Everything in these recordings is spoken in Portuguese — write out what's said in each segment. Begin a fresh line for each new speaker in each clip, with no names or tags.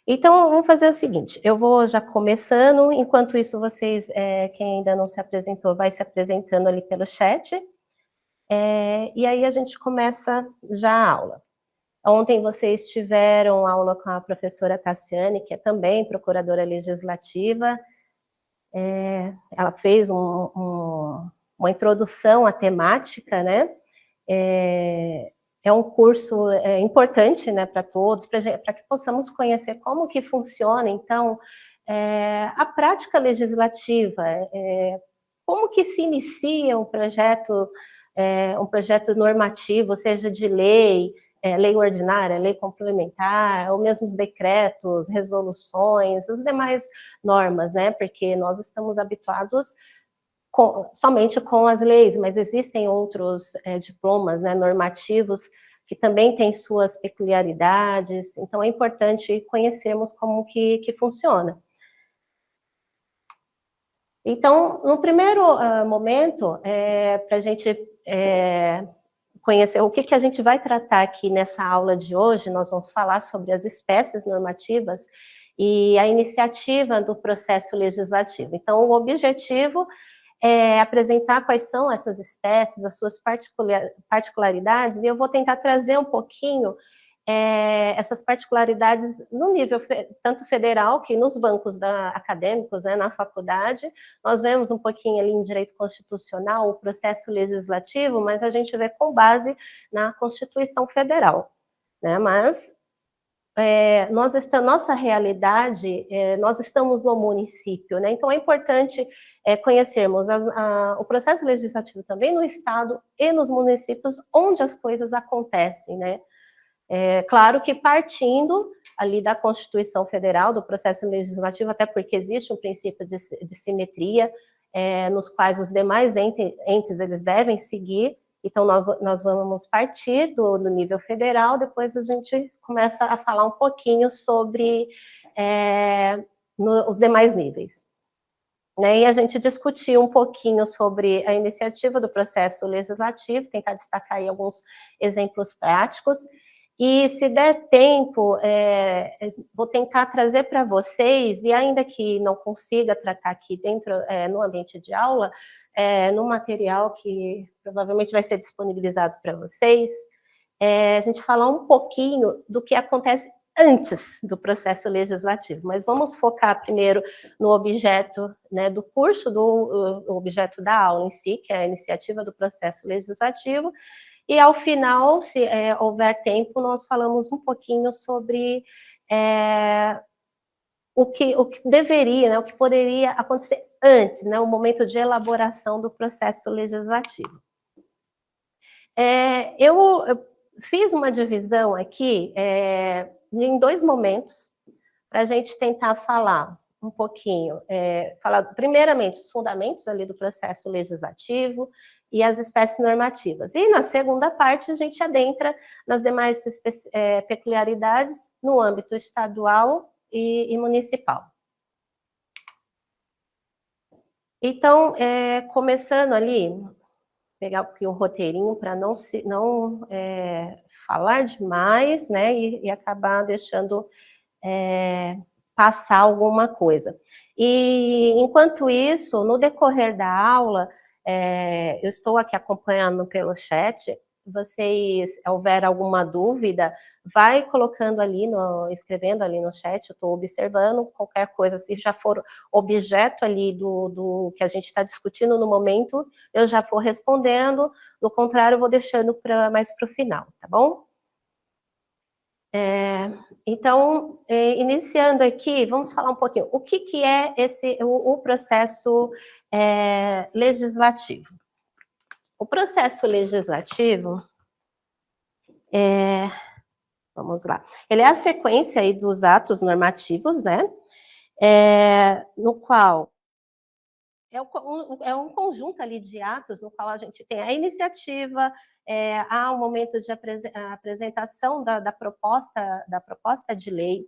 Então, vamos fazer o seguinte, eu vou já começando, enquanto isso vocês, quem ainda não se apresentou, vai se apresentando ali pelo chat, e aí a gente começa já a aula. Ontem vocês tiveram aula com a professora Tassiane, que é também procuradora legislativa, ela fez uma introdução à temática, né? É um curso importante, né, para todos, para que possamos conhecer como que funciona, então, a prática legislativa, como que se inicia um projeto normativo, seja de lei, lei ordinária, lei complementar, ou mesmo os decretos, resoluções, as demais normas, né, porque nós estamos habituados somente com as leis, mas existem outros diplomas, né, normativos que também têm suas peculiaridades, então é importante conhecermos como que funciona. Então, no primeiro momento, para a gente conhecer o que a gente vai tratar aqui nessa aula de hoje, nós vamos falar sobre as espécies normativas e a iniciativa do processo legislativo. Então, o objetivo apresentar quais são essas espécies, as suas particularidades, e eu vou tentar trazer um pouquinho essas particularidades no nível tanto federal, que nos bancos acadêmicos, né, na faculdade, nós vemos um pouquinho ali em direito constitucional, o processo legislativo, mas a gente vê com base na Constituição Federal, né, mas nossa realidade, nós estamos no município, né? Então é importante conhecermos o processo legislativo também no estado e nos municípios onde as coisas acontecem, né? Claro que partindo ali da Constituição Federal, do processo legislativo, até porque existe um princípio de simetria, nos quais os demais entes eles devem seguir. Então, nós vamos partir do nível federal, depois a gente começa a falar um pouquinho sobre os demais níveis. Né? E a gente discutiu um pouquinho sobre a iniciativa do processo legislativo, tentar destacar aí alguns exemplos práticos, e se der tempo, vou tentar trazer para vocês, e ainda que não consiga tratar aqui dentro, no ambiente de aula, no material que provavelmente vai ser disponibilizado para vocês, a gente falar um pouquinho do que acontece antes do processo legislativo, mas vamos focar primeiro no objeto, né, do curso, do objeto da aula em si, que é a iniciativa do processo legislativo, e ao final, se houver tempo, nós falamos um pouquinho sobre o que deveria, né, o que poderia acontecer antes, né, o momento de elaboração do processo legislativo. Eu fiz uma divisão aqui em dois momentos, para a gente tentar falar um pouquinho, falar primeiramente os fundamentos ali do processo legislativo e as espécies normativas. E na segunda parte a gente adentra nas demais peculiaridades no âmbito estadual e municipal. Então, começando ali, pegar aqui um roteirinho para não falar demais, né, e acabar deixando passar alguma coisa. E, enquanto isso, no decorrer da aula, eu estou aqui acompanhando pelo chat, vocês, houver alguma dúvida, vai colocando ali, escrevendo ali no chat, eu estou observando, qualquer coisa, se já for objeto ali do que a gente está discutindo no momento, eu já vou respondendo, do contrário, eu vou deixando mais para o final, tá bom? Então, iniciando aqui, vamos falar um pouquinho, o que é o processo legislativo? O processo legislativo, vamos lá, ele é a sequência aí dos atos normativos, né, no qual é um conjunto ali de atos no qual a gente tem a iniciativa, há um momento de apresentação da proposta de lei,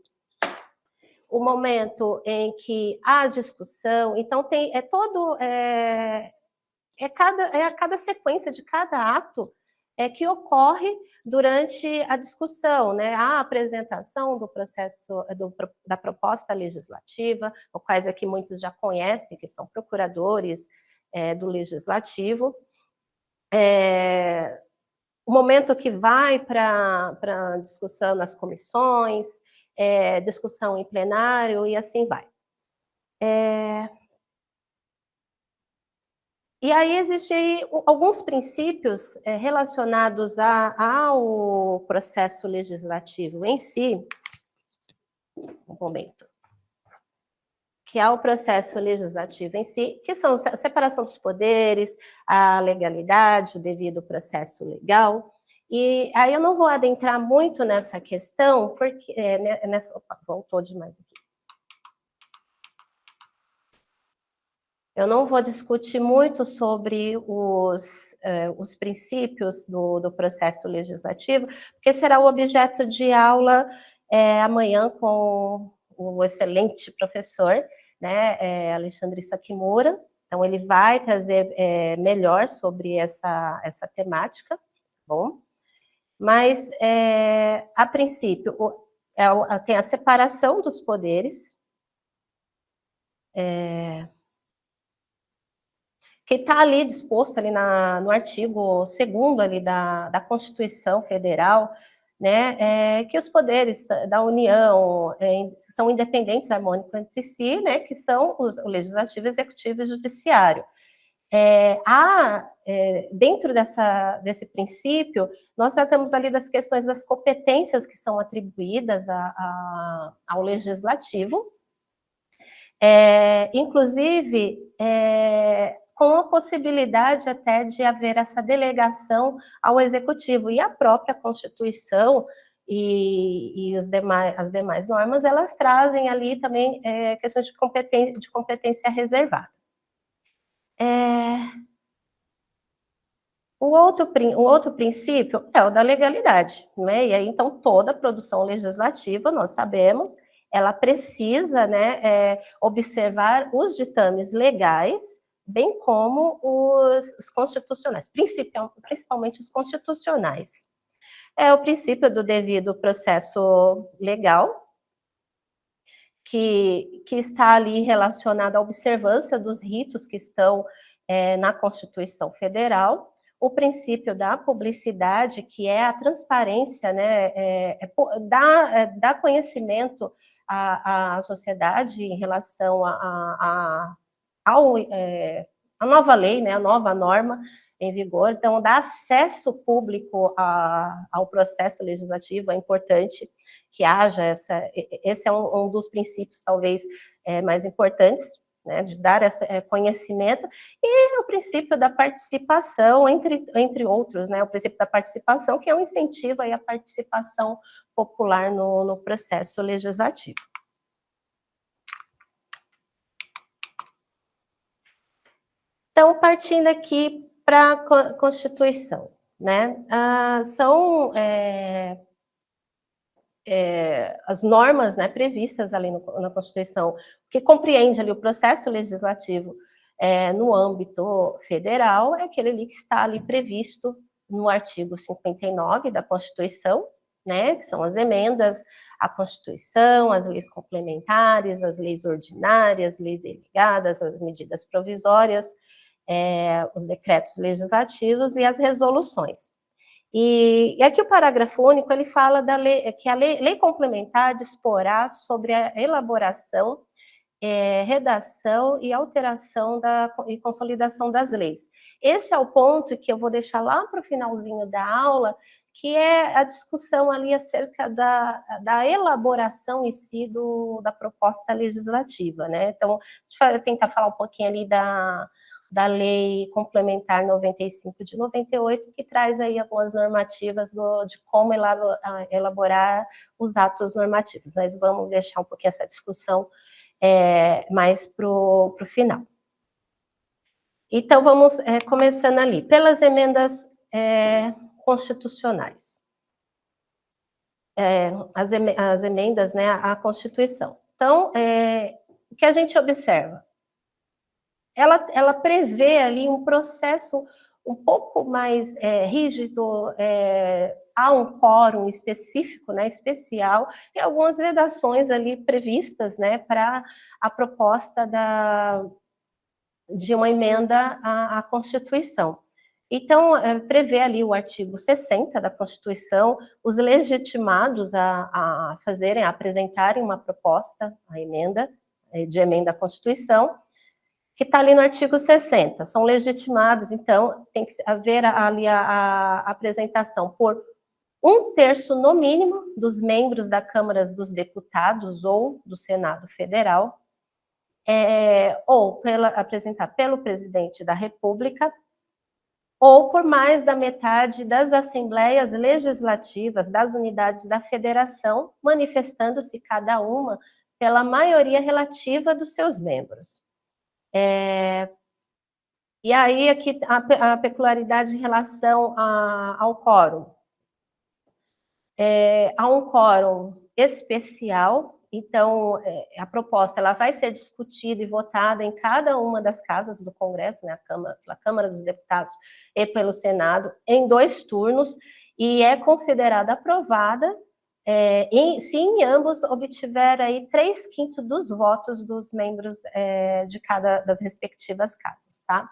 o momento em que há discussão, então tem a cada sequência de cada ato, que ocorre durante a discussão, né, a apresentação do processo, da proposta legislativa, os quais aqui muitos já conhecem, que são procuradores do Legislativo, o momento que vai para discussão nas comissões, discussão em plenário e assim vai. E aí existem alguns princípios relacionados ao processo legislativo em si, um momento, que é o processo legislativo em si, que são a separação dos poderes, a legalidade, o devido processo legal. E aí eu não vou adentrar muito nessa questão, porque opa, voltou demais aqui. Eu não vou discutir muito sobre os princípios do processo legislativo, porque será o objeto de aula amanhã com o excelente professor, né, Alexandre Sakimura. Então, ele vai trazer melhor sobre essa temática, tá bom? Mas, a princípio, tem a separação dos poderes, que está ali disposto ali no artigo 2º ali da Constituição Federal, né, que os poderes da União são independentes, harmônicos entre si, né, que são o Legislativo, Executivo e Judiciário. Dentro desse princípio, nós tratamos ali das questões das competências que são atribuídas ao Legislativo, inclusive com a possibilidade até de haver essa delegação ao Executivo, e a própria Constituição e as demais normas, elas trazem ali também questões de competência reservada. O outro princípio é o da legalidade, né? E aí, então, toda produção legislativa, nós sabemos, ela precisa, né, observar os ditames legais, bem como os constitucionais, principalmente os constitucionais. É o princípio do devido processo legal, que está ali relacionado à observância dos ritos que estão na Constituição Federal, o princípio da publicidade, que é a transparência, né, dá conhecimento à sociedade em relação à nova lei, né, a nova norma em vigor. Então, dar acesso público ao processo legislativo é importante que haja esse é um dos princípios, talvez, mais importantes, né, de dar esse conhecimento, e o princípio da participação, entre outros, né, o princípio da participação, que é um incentivo aí à participação popular no processo legislativo. Então, partindo aqui para a Constituição, né, são as normas, né, previstas ali na Constituição, que compreende ali o processo legislativo no âmbito federal, é aquele ali que está ali previsto no artigo 59 da Constituição, né, que são as emendas à Constituição, as leis complementares, as leis ordinárias, leis delegadas, as medidas provisórias, os decretos legislativos e as resoluções. E aqui o parágrafo único, ele fala que a lei complementar disporá sobre a elaboração, redação e alteração e consolidação das leis. Esse é o ponto que eu vou deixar lá para o finalzinho da aula, que é a discussão ali acerca da elaboração em si da proposta legislativa, né? Então, deixa eu tentar falar um pouquinho ali da Lei Complementar 95 de 98, que traz aí algumas normativas de como elaborar os atos normativos. Nós vamos deixar um pouquinho essa discussão mais para o final. Então, vamos começando ali, pelas emendas constitucionais. As emendas, né, à Constituição. Então, o que a gente observa? Ela prevê ali um processo um pouco mais rígido, há um quórum específico, né, especial, e algumas vedações ali previstas, né, para a proposta de uma emenda à Constituição. Então, prevê ali o artigo 60 da Constituição, os legitimados a apresentarem uma proposta, a emenda, de emenda à Constituição, que está ali no artigo 60, são legitimados, então, tem que haver ali a apresentação por 1/3, no mínimo, dos membros da Câmara dos Deputados ou do Senado Federal, ou apresentar pelo presidente da República, ou por mais da metade das assembleias legislativas das unidades da federação, manifestando-se cada uma pela maioria relativa dos seus membros. E aí, aqui, a peculiaridade em relação ao quórum. Há um quórum especial, então, a proposta ela vai ser discutida e votada em cada uma das casas do Congresso, né, pela Câmara dos Deputados e pelo Senado, em 2 turnos, e é considerada aprovada se em ambos obtiver aí 3/5 dos votos dos membros de cada das respectivas casas, tá?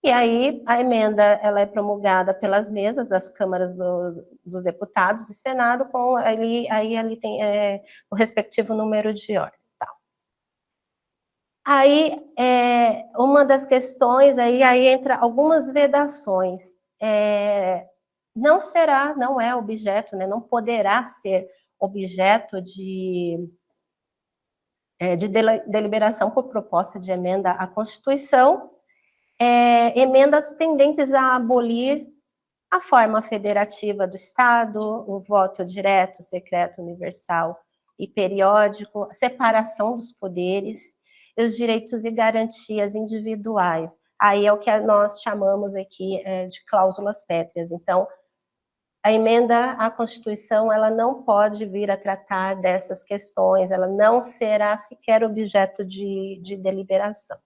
E aí a emenda ela é promulgada pelas mesas das câmaras dos deputados e Senado, com ali tem o respectivo número de ordem. Tá. Aí uma das questões, aí entra algumas vedações. Não é objeto, né, não poderá ser objeto de deliberação por proposta de emenda à Constituição, emendas tendentes a abolir a forma federativa do Estado, o voto direto, secreto, universal e periódico, a separação dos poderes, e os direitos e garantias individuais. Aí é o que nós chamamos aqui de cláusulas pétreas. Então, a emenda à Constituição, ela não pode vir a tratar dessas questões, ela não será sequer objeto de deliberação.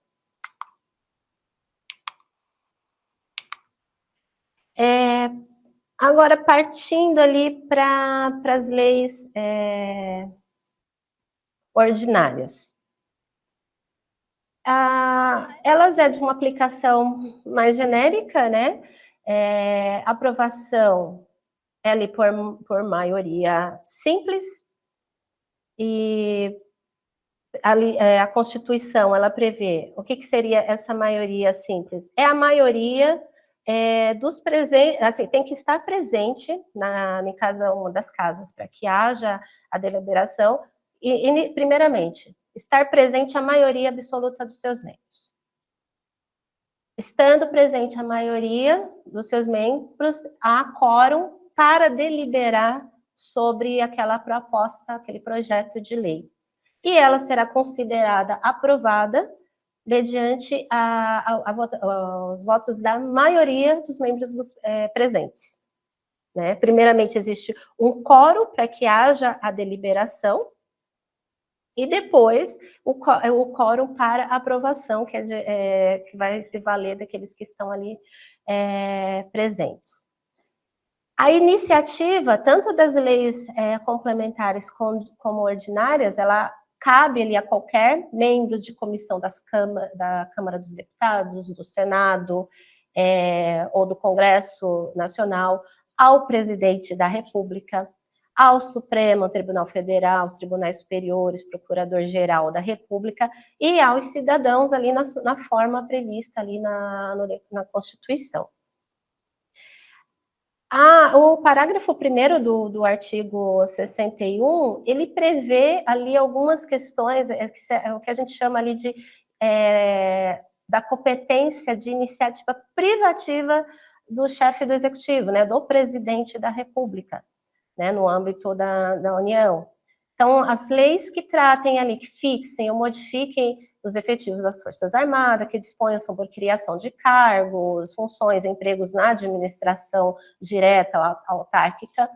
Agora, partindo ali para as leis ordinárias. Elas de uma aplicação mais genérica, né? Aprovação ali por maioria simples, e ali, a Constituição, ela prevê, o que seria essa maioria simples? É a maioria dos presentes, assim, tem que estar presente em cada uma das casas para que haja a deliberação, e primeiramente, estar presente a maioria absoluta dos seus membros. Estando presente a maioria dos seus membros, há quórum para deliberar sobre aquela proposta, aquele projeto de lei. E ela será considerada aprovada mediante os votos da maioria dos membros presentes. Né? Primeiramente, existe um quórum para que haja a deliberação, e depois o quórum para aprovação, que vai se valer daqueles que estão ali presentes. A iniciativa, tanto das leis complementares como ordinárias, ela cabe ali a qualquer membro de comissão da Câmara dos Deputados, do Senado, ou do Congresso Nacional, ao presidente da República, ao Supremo Tribunal Federal, aos tribunais superiores, Procurador-Geral da República, e aos cidadãos ali na forma prevista ali na Constituição. O parágrafo 1º do artigo 61, ele prevê ali algumas questões, o que a gente chama ali da competência de iniciativa privativa do chefe do executivo, né, do presidente da República, né, no âmbito da União. Então, as leis que tratem ali, que fixem ou modifiquem os efetivos das Forças Armadas, que disponham sobre criação de cargos, funções, empregos na administração direta, autárquica,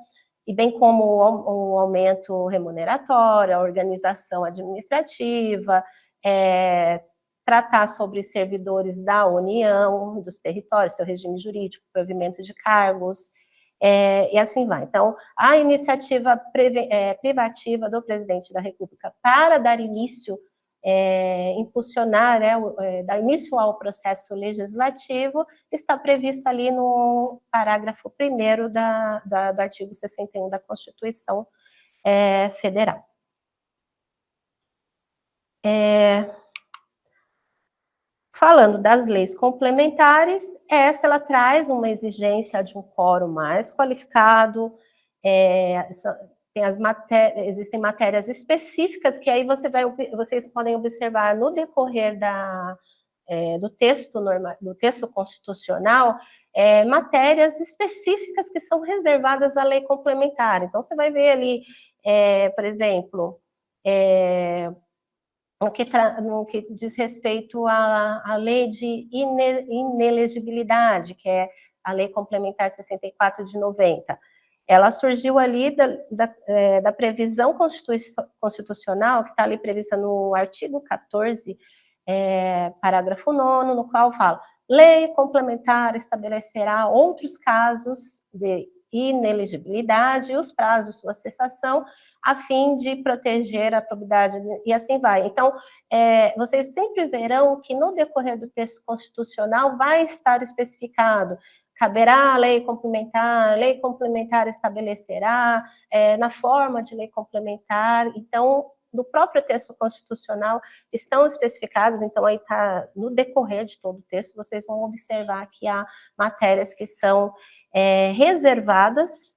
e bem como o aumento remuneratório, a organização administrativa, tratar sobre servidores da União, dos territórios, seu regime jurídico, provimento de cargos, e assim vai. Então, a iniciativa privativa do presidente da República para dar início, impulsionar, dar início ao processo legislativo, está previsto ali no parágrafo 1º do artigo 61 da Constituição Federal. Falando das leis complementares, ela traz uma exigência de um quórum mais qualificado, existem matérias específicas que aí vocês podem observar no decorrer do texto constitucional, matérias específicas que são reservadas à lei complementar. Então, você vai ver ali, por exemplo, no que diz respeito à lei de inelegibilidade, que é a Lei Complementar 64 de 90. Ela surgiu ali da previsão constitucional, que está ali prevista no artigo 14, parágrafo 9º, no qual fala: lei complementar estabelecerá outros casos de inelegibilidade e os prazos de sua cessação, a fim de proteger a probidade, e assim vai. Então, vocês sempre verão que no decorrer do texto constitucional vai estar especificado: caberá a lei complementar estabelecerá, na forma de lei complementar. Então, no próprio texto constitucional estão especificadas, então aí está, no decorrer de todo o texto, vocês vão observar que há matérias que são reservadas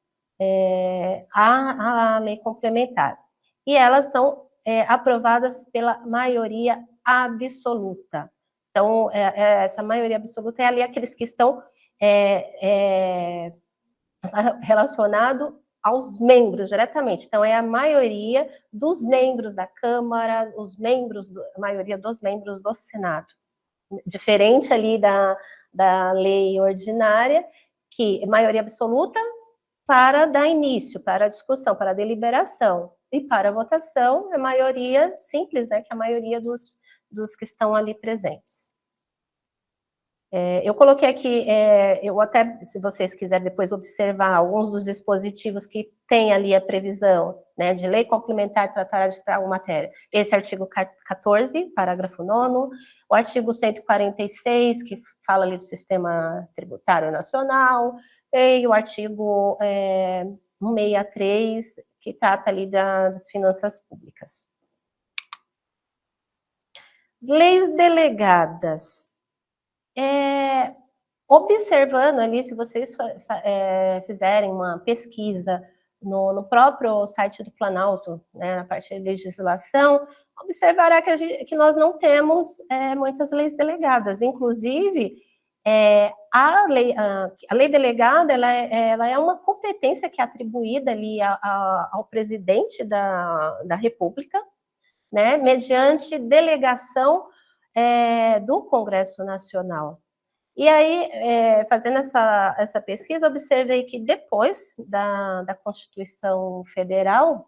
à lei complementar. E elas são aprovadas pela maioria absoluta. Então, essa maioria absoluta é ali aqueles que estão relacionados aos membros diretamente. Então, é a maioria dos membros da Câmara, a maioria dos membros do Senado. Diferente ali da lei ordinária, que é maioria absoluta para dar início, para a discussão, para a deliberação. E para a votação, é maioria simples, né, que é a maioria dos que estão ali presentes. Eu coloquei aqui, eu até, se vocês quiserem depois observar alguns dos dispositivos que tem ali a previsão, né, de lei complementar tratará de tal matéria. Esse artigo 14, parágrafo 9º, o artigo 146, que fala ali do Sistema Tributário Nacional, e o artigo 163, que trata ali das finanças públicas. Leis delegadas. Observando ali, se vocês fizerem uma pesquisa no próprio site do Planalto, né, na parte de legislação, observará que nós não temos muitas leis delegadas. Inclusive, a lei delegada, ela é uma competência que é atribuída ali ao presidente da República, né, mediante delegação do Congresso Nacional. E aí, fazendo essa pesquisa, observei que depois da Constituição Federal,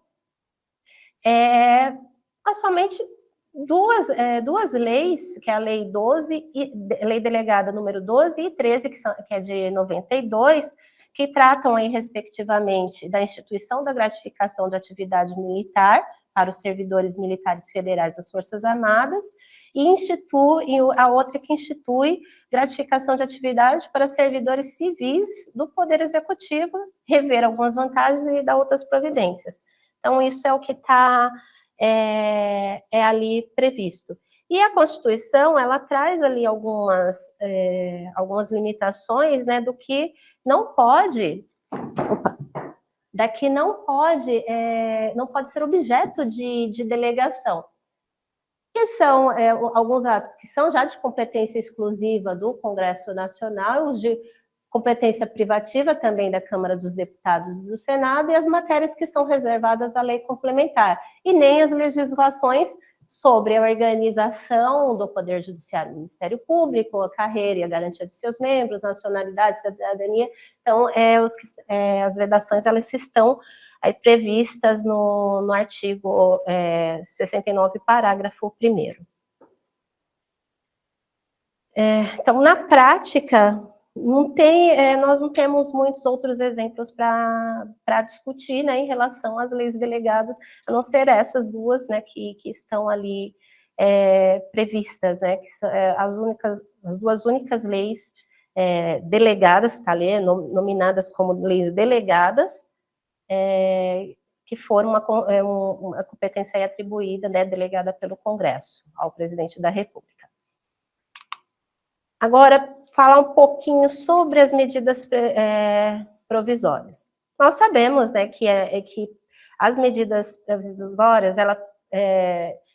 há somente duas leis, que é a Lei 12, Lei Delegada número 12 e 13, que é de 92, que tratam aí, respectivamente, da instituição da gratificação de atividade militar para os servidores militares federais das Forças Armadas, e a outra que institui gratificação de atividade para servidores civis do Poder Executivo, rever algumas vantagens e dar outras providências. Então, isso é o que está ali previsto. E a Constituição, ela traz ali algumas limitações, né, do que não pode... não pode ser objeto de delegação. Que são alguns atos que são já de competência exclusiva do Congresso Nacional, os de competência privativa também da Câmara dos Deputados e do Senado, e as matérias que são reservadas à lei complementar, e nem as legislações sobre a organização do Poder Judiciário, Ministério Público, a carreira e a garantia de seus membros, nacionalidade, cidadania. Então, as vedações, elas estão aí previstas no artigo 69, parágrafo 1º. Então, na prática, nós não temos muitos outros exemplos para discutir, né, em relação às leis delegadas, a não ser essas duas, né, que estão ali previstas, né, que são as duas únicas leis delegadas, tá ali, nominadas como leis delegadas, que foram uma competência atribuída, né, delegada pelo Congresso ao presidente da República. Agora, falar um pouquinho sobre as medidas provisórias. Nós sabemos, né, que as medidas provisórias,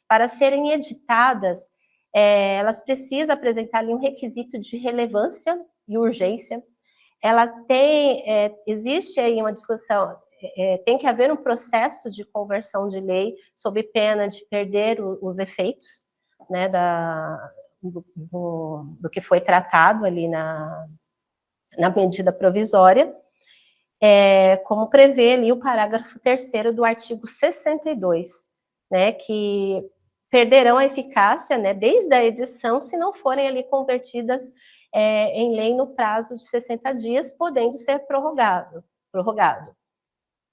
para serem editadas, elas precisam apresentar ali um requisito de relevância e urgência. Existe aí uma discussão, tem que haver um processo de conversão de lei sob pena de perder os efeitos, né, do que foi tratado ali na medida provisória, como prevê ali o parágrafo 3º do artigo 62, né, que perderão a eficácia, né, desde a edição, se não forem ali convertidas em lei no prazo de 60 dias, podendo ser prorrogado.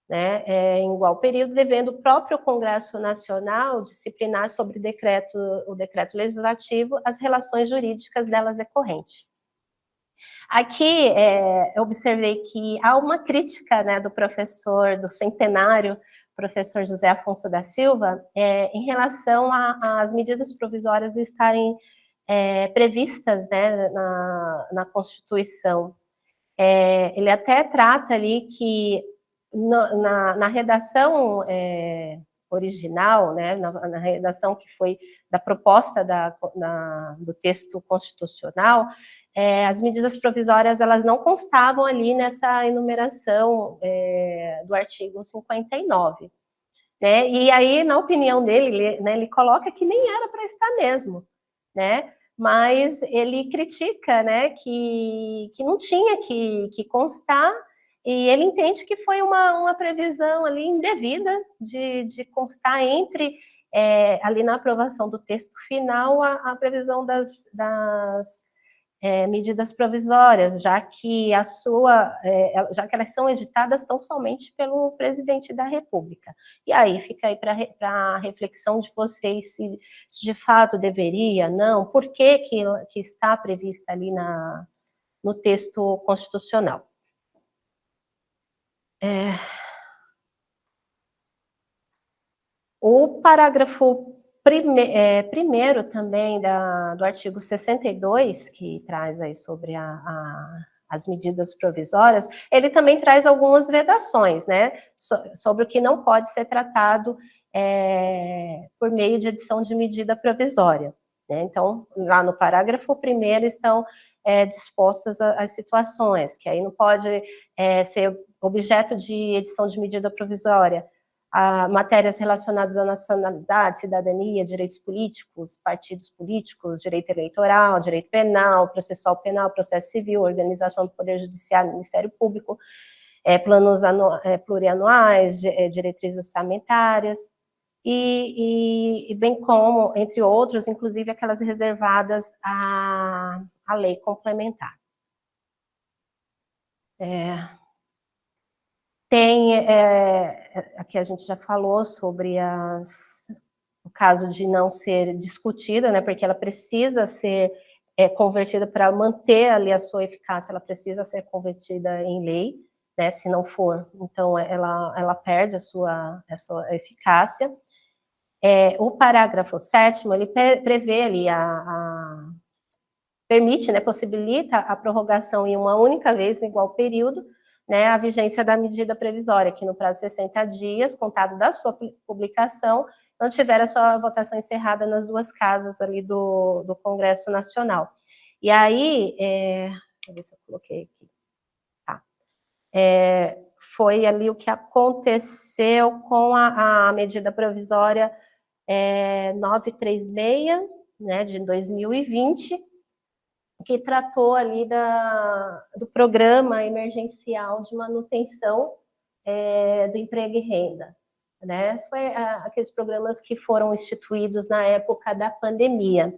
Né, em igual período, devendo o próprio Congresso Nacional disciplinar sobre o decreto legislativo as relações jurídicas delas decorrentes. Aqui, eu observei que há uma crítica, né, do centenário, professor José Afonso da Silva, em relação às medidas provisórias estarem previstas, né, na Constituição. Ele até trata ali que na redação original, né, na redação que foi da proposta do texto constitucional, as medidas provisórias elas não constavam ali nessa enumeração do artigo 59. Né? E aí, na opinião dele, né, ele coloca que nem era para estar mesmo, né? Mas ele critica, né, que não tinha que constar, e ele entende que foi uma previsão ali indevida de constar entre, ali na aprovação do texto final, a previsão das medidas provisórias, já que já que elas são editadas tão somente pelo presidente da República. E aí fica aí para a reflexão de vocês se de fato deveria, não, por que está prevista ali no texto constitucional. O parágrafo primeiro também do artigo 62, que traz aí sobre as medidas provisórias, ele também traz algumas vedações, né, sobre o que não pode ser tratado por meio de edição de medida provisória. Né? Então, lá no parágrafo primeiro estão dispostas as situações, que aí não pode ser objeto de edição de medida provisória, matérias relacionadas à nacionalidade, cidadania, direitos políticos, partidos políticos, direito eleitoral, direito penal, processual penal, processo civil, organização do Poder Judiciário, Ministério Público, planos plurianuais, diretrizes orçamentárias, e bem como, entre outros, inclusive aquelas reservadas à lei complementar. Aqui a gente já falou sobre o caso de não ser discutida, né, porque ela precisa ser convertida para manter ali a sua eficácia, ela precisa ser convertida em lei, né, se não for, então ela perde a sua eficácia. O parágrafo 7º, ele prevê ali permite, né, possibilita a prorrogação em uma única vez, em igual período, né, a vigência da medida provisória, que no prazo de 60 dias, contado da sua publicação, não tiver a sua votação encerrada nas duas casas ali do Congresso Nacional. E aí, deixa eu ver se eu coloquei aqui. Tá. Foi ali o que aconteceu com a medida provisória 936, né, de 2020, que tratou ali do programa emergencial de manutenção do emprego e renda. Né? Foi aqueles programas que foram instituídos na época da pandemia.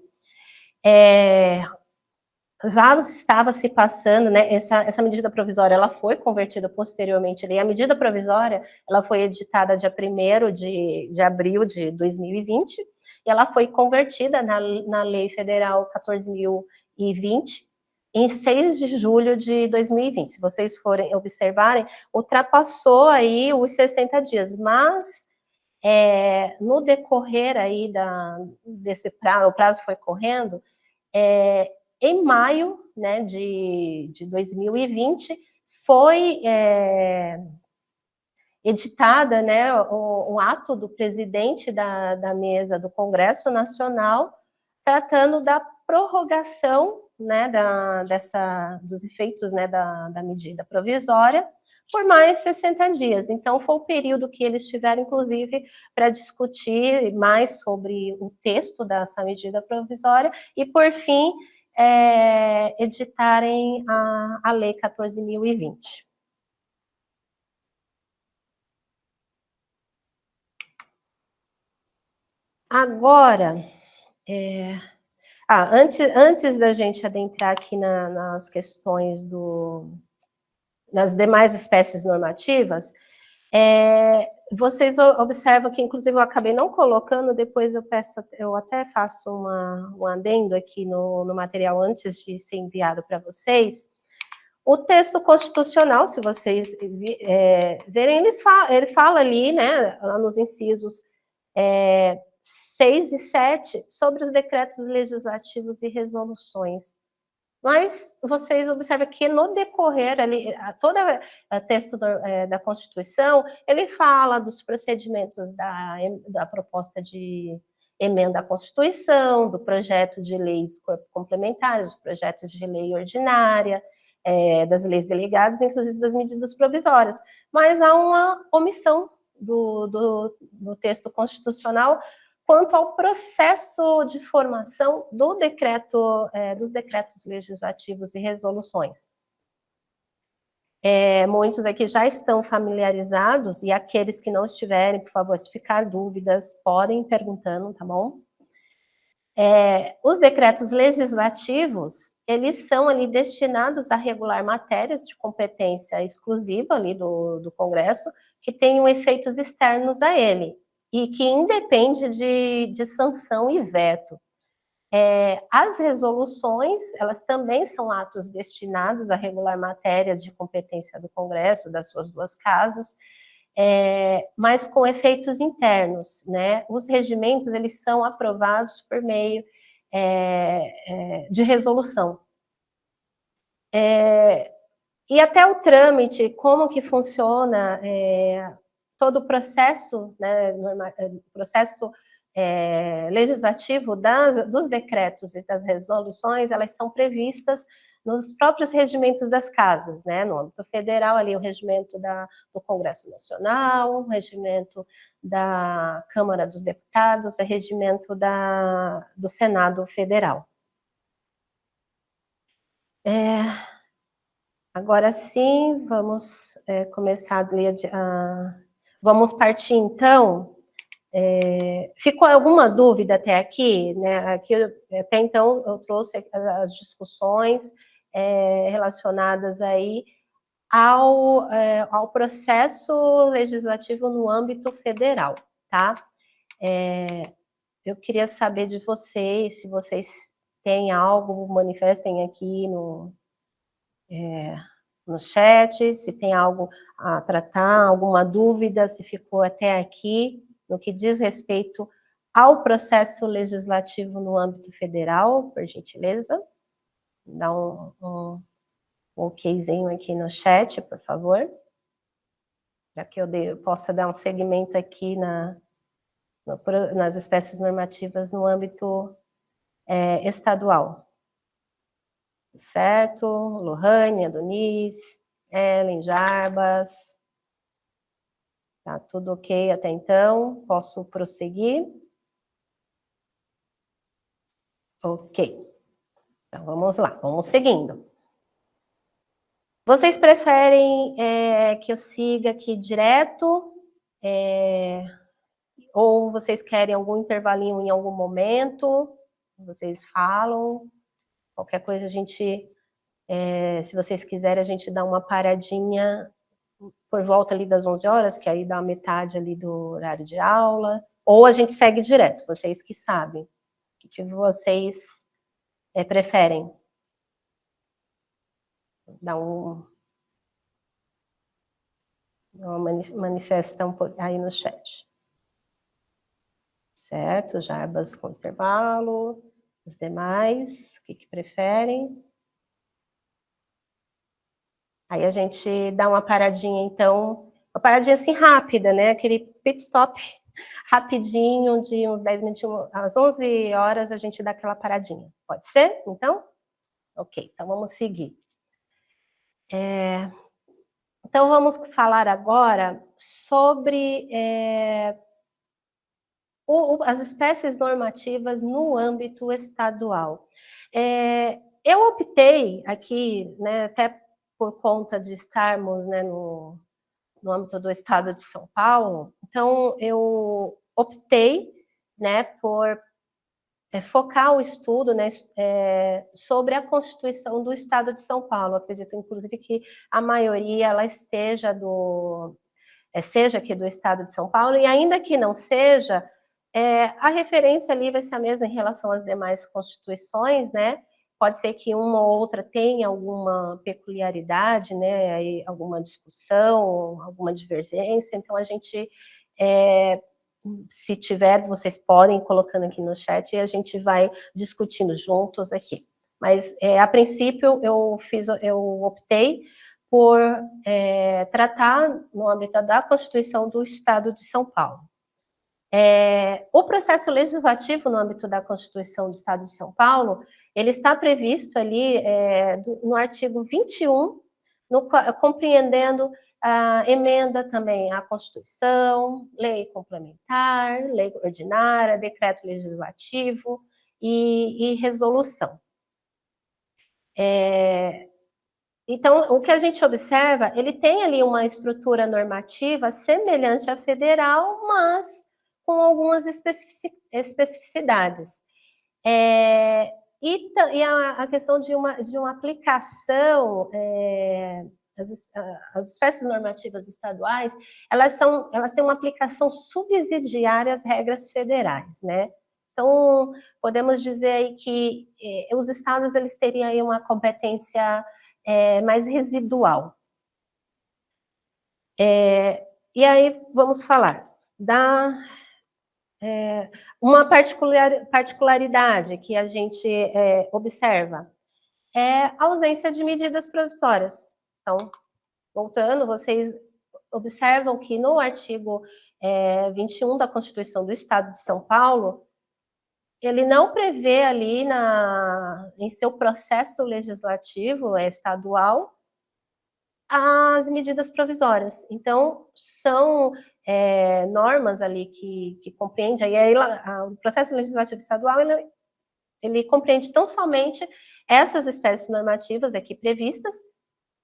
já estava se passando, né, essa medida provisória, ela foi convertida posteriormente, e a medida provisória, ela foi editada dia 1º de abril de 2020, e ela foi convertida na Lei Federal 14.020, em 6 de julho de 2020. Se vocês forem observarem, ultrapassou aí os 60 dias, mas no decorrer aí desse prazo, o prazo foi correndo, em maio, né, de 2020, foi editada, né, um ato do presidente da mesa do Congresso Nacional, tratando da prorrogação, né, dos efeitos, né, da medida provisória, por mais 60 dias. Então, foi o período que eles tiveram, inclusive, para discutir mais sobre o texto dessa medida provisória e, por fim, editarem a Lei 14.020. Agora, antes da gente adentrar aqui nas questões nas demais espécies normativas, vocês observam que, inclusive, eu acabei não colocando, depois eu até faço um adendo aqui no material antes de ser enviado para vocês. O texto constitucional, se vocês verem, ele fala ali, né, nos incisos 6 e 7, sobre os decretos legislativos e resoluções. Mas vocês observam que no decorrer ali, todo o texto da Constituição, ele fala dos procedimentos da proposta de emenda à Constituição, do projeto de leis complementares, dos projetos de lei ordinária, das leis delegadas, inclusive das medidas provisórias. Mas há uma omissão do texto constitucional quanto ao processo de formação dos decretos legislativos e resoluções. Muitos aqui já estão familiarizados, e aqueles que não estiverem, por favor, se ficar dúvidas, podem ir perguntando, tá bom? Os decretos legislativos, eles são ali destinados a regular matérias de competência exclusiva ali do Congresso, que tenham efeitos externos a ele, e que independe de sanção e veto. As resoluções, elas também são atos destinados a regular matéria de competência do Congresso, das suas duas casas, mas com efeitos internos, né? Os regimentos, eles são aprovados por meio de resolução. E até o trâmite, como que funciona todo o processo, né, processo legislativo dos decretos e das resoluções, elas são previstas nos próprios regimentos das casas, né, no âmbito federal, ali o regimento do Congresso Nacional, o regimento da Câmara dos Deputados, o regimento do Senado Federal. Agora sim, vamos começar vamos partir, então. Ficou alguma dúvida até aqui? Né? Até então, eu trouxe as discussões relacionadas aí ao processo legislativo no âmbito federal, tá? Eu queria saber de vocês, se vocês têm algo, manifestem aqui no chat, se tem algo a tratar, alguma dúvida, se ficou até aqui, no que diz respeito ao processo legislativo no âmbito federal, por gentileza. Dá um okzinho aqui no chat, por favor, para que eu possa dar um segmento aqui nas espécies normativas no âmbito estadual. Certo? Lohane, Adonis, Ellen, Jarbas. Tá tudo ok até então? Posso prosseguir? Ok. Então, vamos lá, vamos seguindo. Vocês preferem que eu siga aqui direto? Ou vocês querem algum intervalinho em algum momento? Vocês falam? Qualquer coisa a gente, se vocês quiserem, a gente dá uma paradinha por volta ali das 11 horas, que aí dá metade ali do horário de aula, ou a gente segue direto, vocês que sabem. O que vocês preferem? Dá manifesta um pouco aí no chat. Certo, Jarbas com intervalo. Os demais, o que preferem? Aí a gente dá uma paradinha, então, uma paradinha assim rápida, né? Aquele pit stop rapidinho, de uns 10 minutinhos, às 11 horas a gente dá aquela paradinha. Pode ser, então? Ok, então vamos seguir. Então vamos falar agora sobre as espécies normativas no âmbito estadual. Eu optei aqui, né, até por conta de estarmos, né, no âmbito do estado de São Paulo, então eu optei, né, por focar o estudo, né, sobre a Constituição do Estado de São Paulo. Acredito, inclusive, que a maioria ela seja aqui do Estado de São Paulo, e ainda que não seja, a referência ali vai ser a mesma em relação às demais constituições, né? Pode ser que uma ou outra tenha alguma peculiaridade, né? Aí, alguma discussão, alguma divergência, então a gente, se tiver, vocês podem ir colocando aqui no chat e a gente vai discutindo juntos aqui. Mas, a princípio, eu optei por tratar no âmbito da Constituição do Estado de São Paulo. O processo legislativo no âmbito da Constituição do Estado de São Paulo, ele está previsto ali no artigo 21, compreendendo a emenda também à Constituição, lei complementar, lei ordinária, decreto legislativo e resolução. Então, o que a gente observa, ele tem ali uma estrutura normativa semelhante à federal, mas com algumas especificidades. E a questão de uma aplicação, as espécies normativas estaduais, elas têm uma aplicação subsidiária às regras federais, né? Então, podemos dizer aí que os estados eles teriam aí uma competência mais residual. E aí vamos falar uma particularidade que a gente observa é a ausência de medidas provisórias. Então, voltando, vocês observam que no artigo 21 da Constituição do Estado de São Paulo, ele não prevê ali em seu processo legislativo estadual as medidas provisórias. Então, são normas ali que compreende, aí o processo legislativo estadual, ele compreende tão somente essas espécies normativas aqui previstas,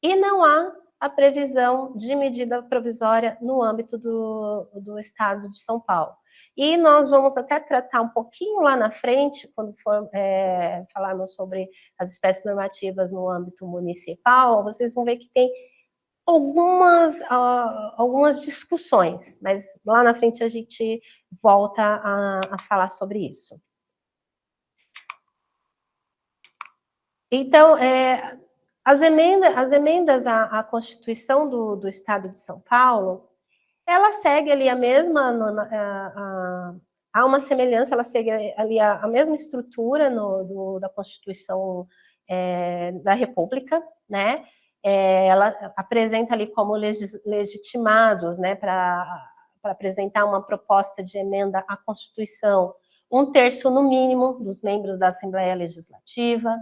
e não há a previsão de medida provisória no âmbito do Estado de São Paulo. E nós vamos até tratar um pouquinho lá na frente, quando for falarmos sobre as espécies normativas no âmbito municipal, vocês vão ver que tem algumas discussões, mas lá na frente a gente volta a falar sobre isso. Então, as emendas à Constituição do Estado de São Paulo, ela segue ali a mesma, há uma semelhança, ela segue ali a mesma estrutura da Constituição da República, né? Ela apresenta ali como legitimados, né, para apresentar uma proposta de emenda à Constituição, 1/3 no mínimo dos membros da Assembleia Legislativa,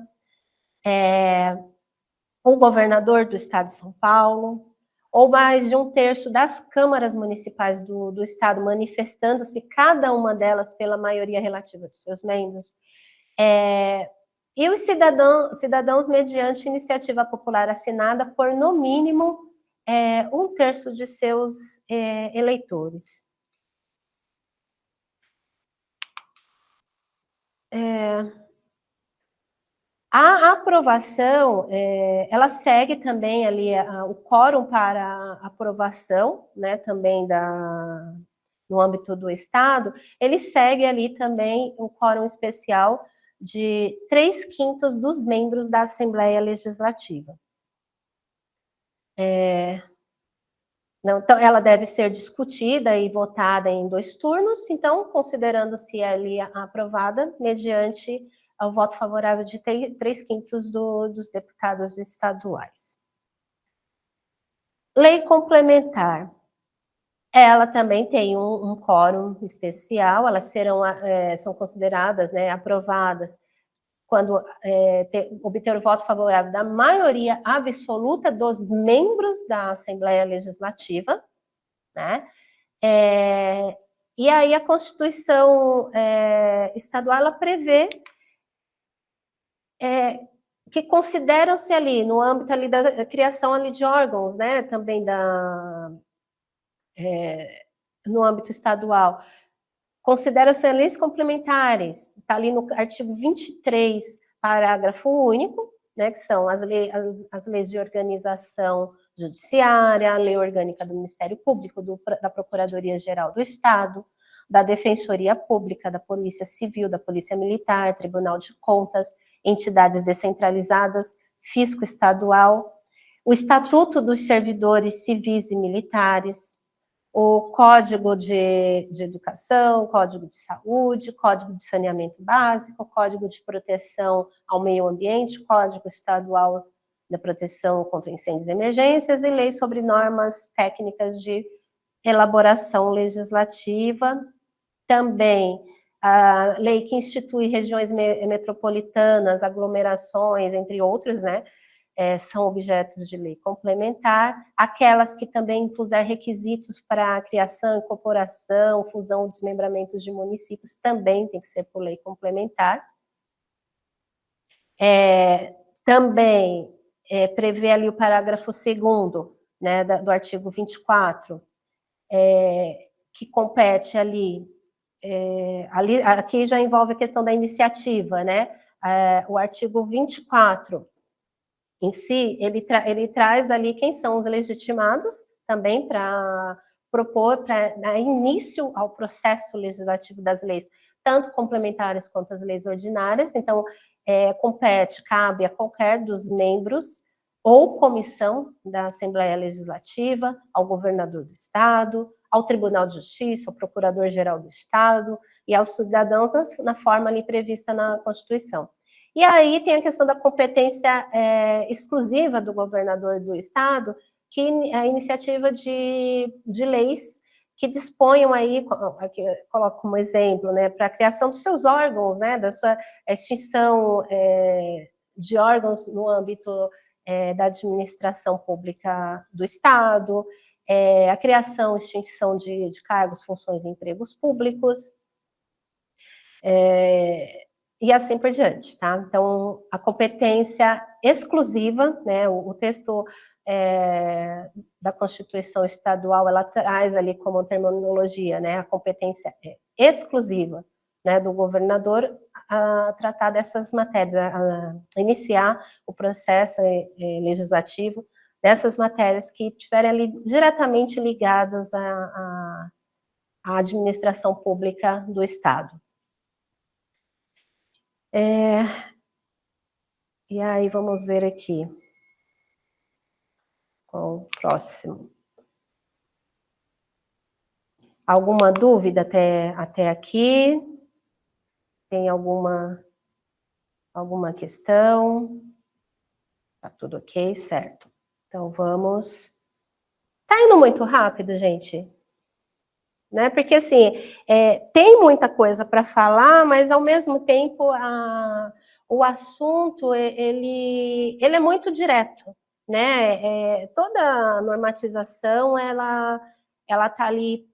o governador do Estado de São Paulo, ou mais de 1/3 das câmaras municipais do Estado, manifestando-se cada uma delas pela maioria relativa dos seus membros, e os cidadãos mediante iniciativa popular assinada por, no mínimo, 1/3 de seus eleitores. A aprovação, ela segue também ali o quórum para a aprovação, né, também no âmbito do Estado, ele segue ali também o quórum especial de 3/5 dos membros da Assembleia Legislativa. Não, então, ela deve ser discutida e votada em 2 turnos, então, considerando-se ali aprovada, mediante o voto favorável de 3/5 dos deputados estaduais. Lei complementar. Ela também tem um quórum especial, elas são consideradas, né, aprovadas quando obter o voto favorável da maioria absoluta dos membros da Assembleia Legislativa, né? E aí a Constituição estadual ela prevê que consideram-se ali, no âmbito ali da criação ali de órgãos, né, também no âmbito estadual, consideram-se leis complementares, está ali no artigo 23, parágrafo único, né, que são as leis de organização judiciária, a lei orgânica do Ministério Público, da Procuradoria-Geral do Estado, da Defensoria Pública, da Polícia Civil, da Polícia Militar, Tribunal de Contas, entidades descentralizadas, fisco estadual, o Estatuto dos Servidores Civis e Militares, o Código de Educação, Código de Saúde, Código de Saneamento Básico, Código de Proteção ao Meio Ambiente, Código Estadual da Proteção contra Incêndios e Emergências e Lei sobre Normas Técnicas de Elaboração Legislativa. Também a lei que institui regiões metropolitanas, aglomerações, entre outros, né? São objetos de lei complementar, aquelas que também impuser requisitos para a criação, incorporação, fusão, desmembramento de municípios, também tem que ser por lei complementar. Também prevê ali o parágrafo 2º, né, do artigo 24, que compete ali, aqui já envolve a questão da iniciativa, né, o artigo 24, em si, ele traz ali quem são os legitimados também para propor, para dar início ao processo legislativo das leis, tanto complementares quanto as leis ordinárias. Então, cabe a qualquer dos membros ou comissão da Assembleia Legislativa, ao governador do Estado, ao Tribunal de Justiça, ao Procurador-Geral do Estado e aos cidadãos na forma ali prevista na Constituição. E aí tem a questão da competência exclusiva do governador do Estado, que a iniciativa de leis que disponham aí, aqui coloco como exemplo, né, para a criação dos seus órgãos, né, da sua extinção de órgãos no âmbito da administração pública do Estado, a criação e extinção de cargos, funções e empregos públicos, e assim por diante, tá? Então, a competência exclusiva, né, o texto da Constituição Estadual, ela traz ali como terminologia, né, a competência exclusiva, né, do governador a tratar dessas matérias, a iniciar o processo legislativo dessas matérias que estiverem ali diretamente ligadas à administração pública do Estado. E aí, vamos ver aqui. Qual o próximo? Alguma dúvida até aqui? Tem alguma questão? Tá tudo ok, certo. Então, vamos... Tá indo muito rápido, gente? Né? Porque, assim, tem muita coisa para falar, mas, ao mesmo tempo, o assunto, ele é muito direto, né? Toda normatização, ela está ali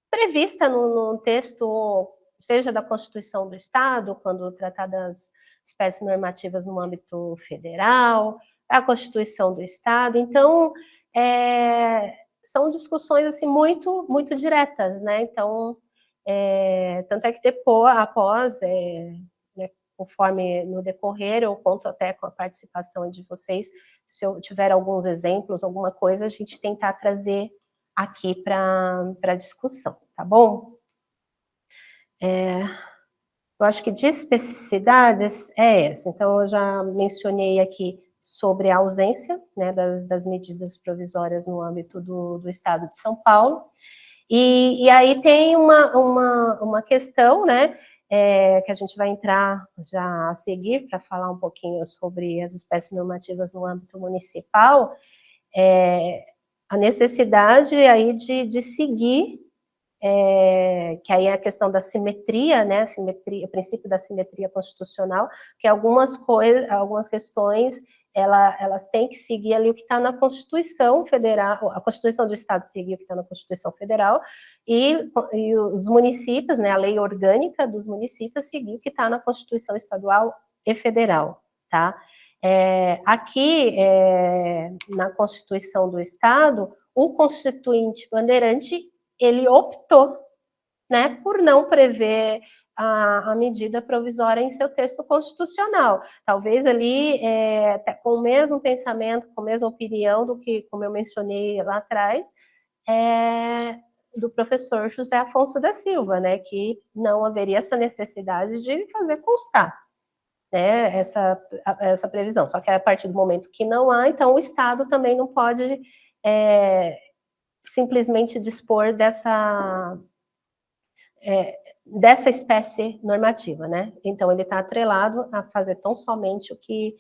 prevista no texto, seja da Constituição do Estado, quando tratar das espécies normativas no âmbito federal, da Constituição do Estado. Então, são discussões assim muito muito diretas, né? Então, tanto é que depois, após, né, conforme no decorrer, eu conto até com a participação de vocês, se eu tiver alguns exemplos, alguma coisa, a gente tentar trazer aqui para discussão, tá bom? Eu acho que de especificidades é essa. Então, eu já mencionei aqui sobre a ausência, né, das medidas provisórias no âmbito do Estado de São Paulo. E aí tem uma questão, né, que a gente vai entrar já a seguir para falar um pouquinho sobre as espécies normativas no âmbito municipal, a necessidade aí de seguir, que aí é a questão da simetria, né, o princípio da simetria constitucional, que algumas questões, elas têm que seguir ali o que está na Constituição Federal, a Constituição do Estado seguir o que está na Constituição Federal, e os municípios, né, a lei orgânica dos municípios seguir o que está na Constituição Estadual e Federal, tá? Aqui, na Constituição do Estado, o Constituinte Bandeirante, ele optou, né, por não prever a medida provisória em seu texto constitucional. Talvez ali, com o mesmo pensamento, com a mesma opinião do que, como eu mencionei lá atrás, do professor José Afonso da Silva, né, que não haveria essa necessidade de fazer constar, né, essa previsão. Só que a partir do momento que não há, então o Estado também não pode simplesmente dispor dessa espécie normativa, né? Então, ele está atrelado a fazer tão somente o que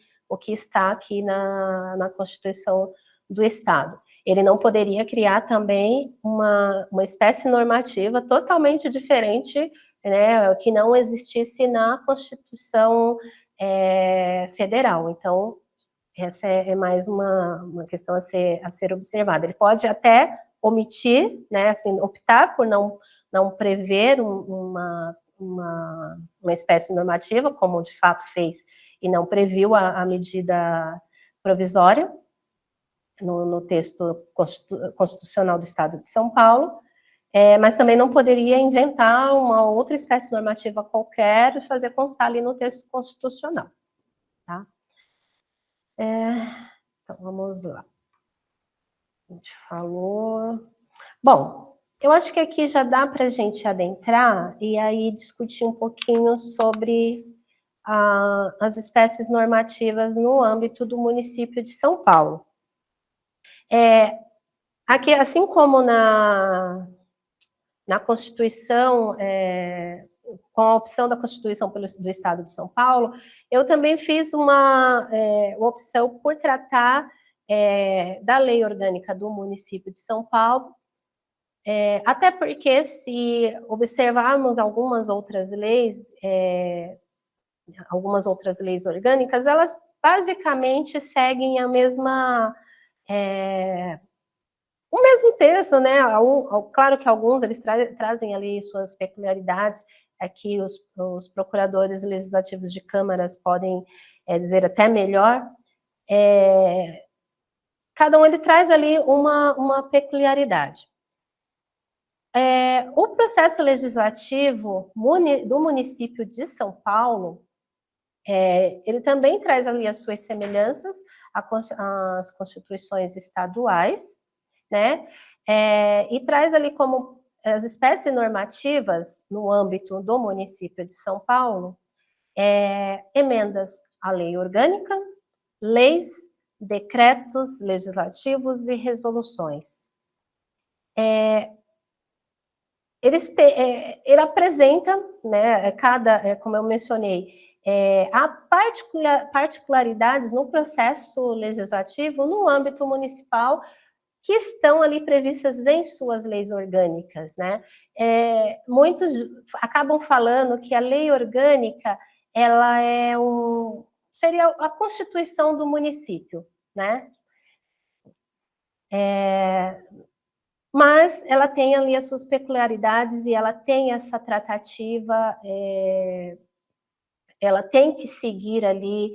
está aqui na Constituição do Estado. Ele não poderia criar também uma espécie normativa totalmente diferente, né, que não existisse na Constituição Federal. Então, essa é mais uma questão a ser observada. Ele pode até omitir, né, assim, optar por não prever uma espécie normativa, como de fato fez, e não previu a medida provisória no texto constitucional do Estado de São Paulo, mas também não poderia inventar uma outra espécie normativa qualquer e fazer constar ali no texto constitucional, tá? Então, vamos lá. A gente falou... Bom, eu acho que aqui já dá para a gente adentrar e aí discutir um pouquinho sobre as espécies normativas no âmbito do município de São Paulo. Aqui, assim como na Constituição, com a opção da Constituição do Estado de São Paulo, eu também fiz uma opção por tratar da lei orgânica do município de São Paulo, até porque, se observarmos algumas outras leis orgânicas, elas basicamente seguem o mesmo texto, né? Claro que alguns eles trazem ali suas peculiaridades, aqui os procuradores legislativos de câmaras podem dizer até melhor. Cada um ele traz ali uma peculiaridade. O processo legislativo do município de São Paulo, ele também traz ali as suas semelhanças às constituições estaduais, né? E traz ali como as espécies normativas no âmbito do município de São Paulo, emendas à lei orgânica, leis, decretos legislativos e resoluções. Ele apresenta, né, como eu mencionei, há particularidades no processo legislativo no âmbito municipal que estão ali previstas em suas leis orgânicas, né? Muitos acabam falando que a lei orgânica, ela seria a constituição do município, né? Mas ela tem ali as suas peculiaridades e ela tem essa tratativa, ela tem que seguir ali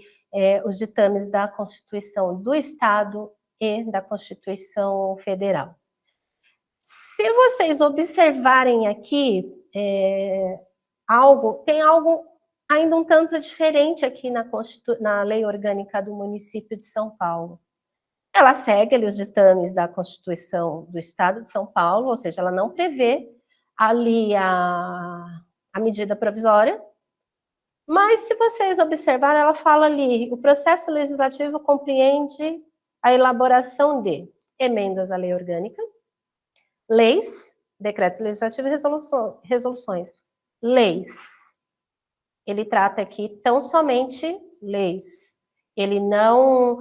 os ditames da Constituição do Estado e da Constituição Federal. Se vocês observarem aqui, tem algo ainda um tanto diferente aqui na Lei Orgânica do Município de São Paulo. Ela segue ali os ditames da Constituição do Estado de São Paulo, ou seja, ela não prevê ali a medida provisória, mas se vocês observarem, ela fala ali, o processo legislativo compreende a elaboração de emendas à lei orgânica, leis, decretos legislativos e resoluções. Leis. Ele trata aqui tão somente leis. Ele não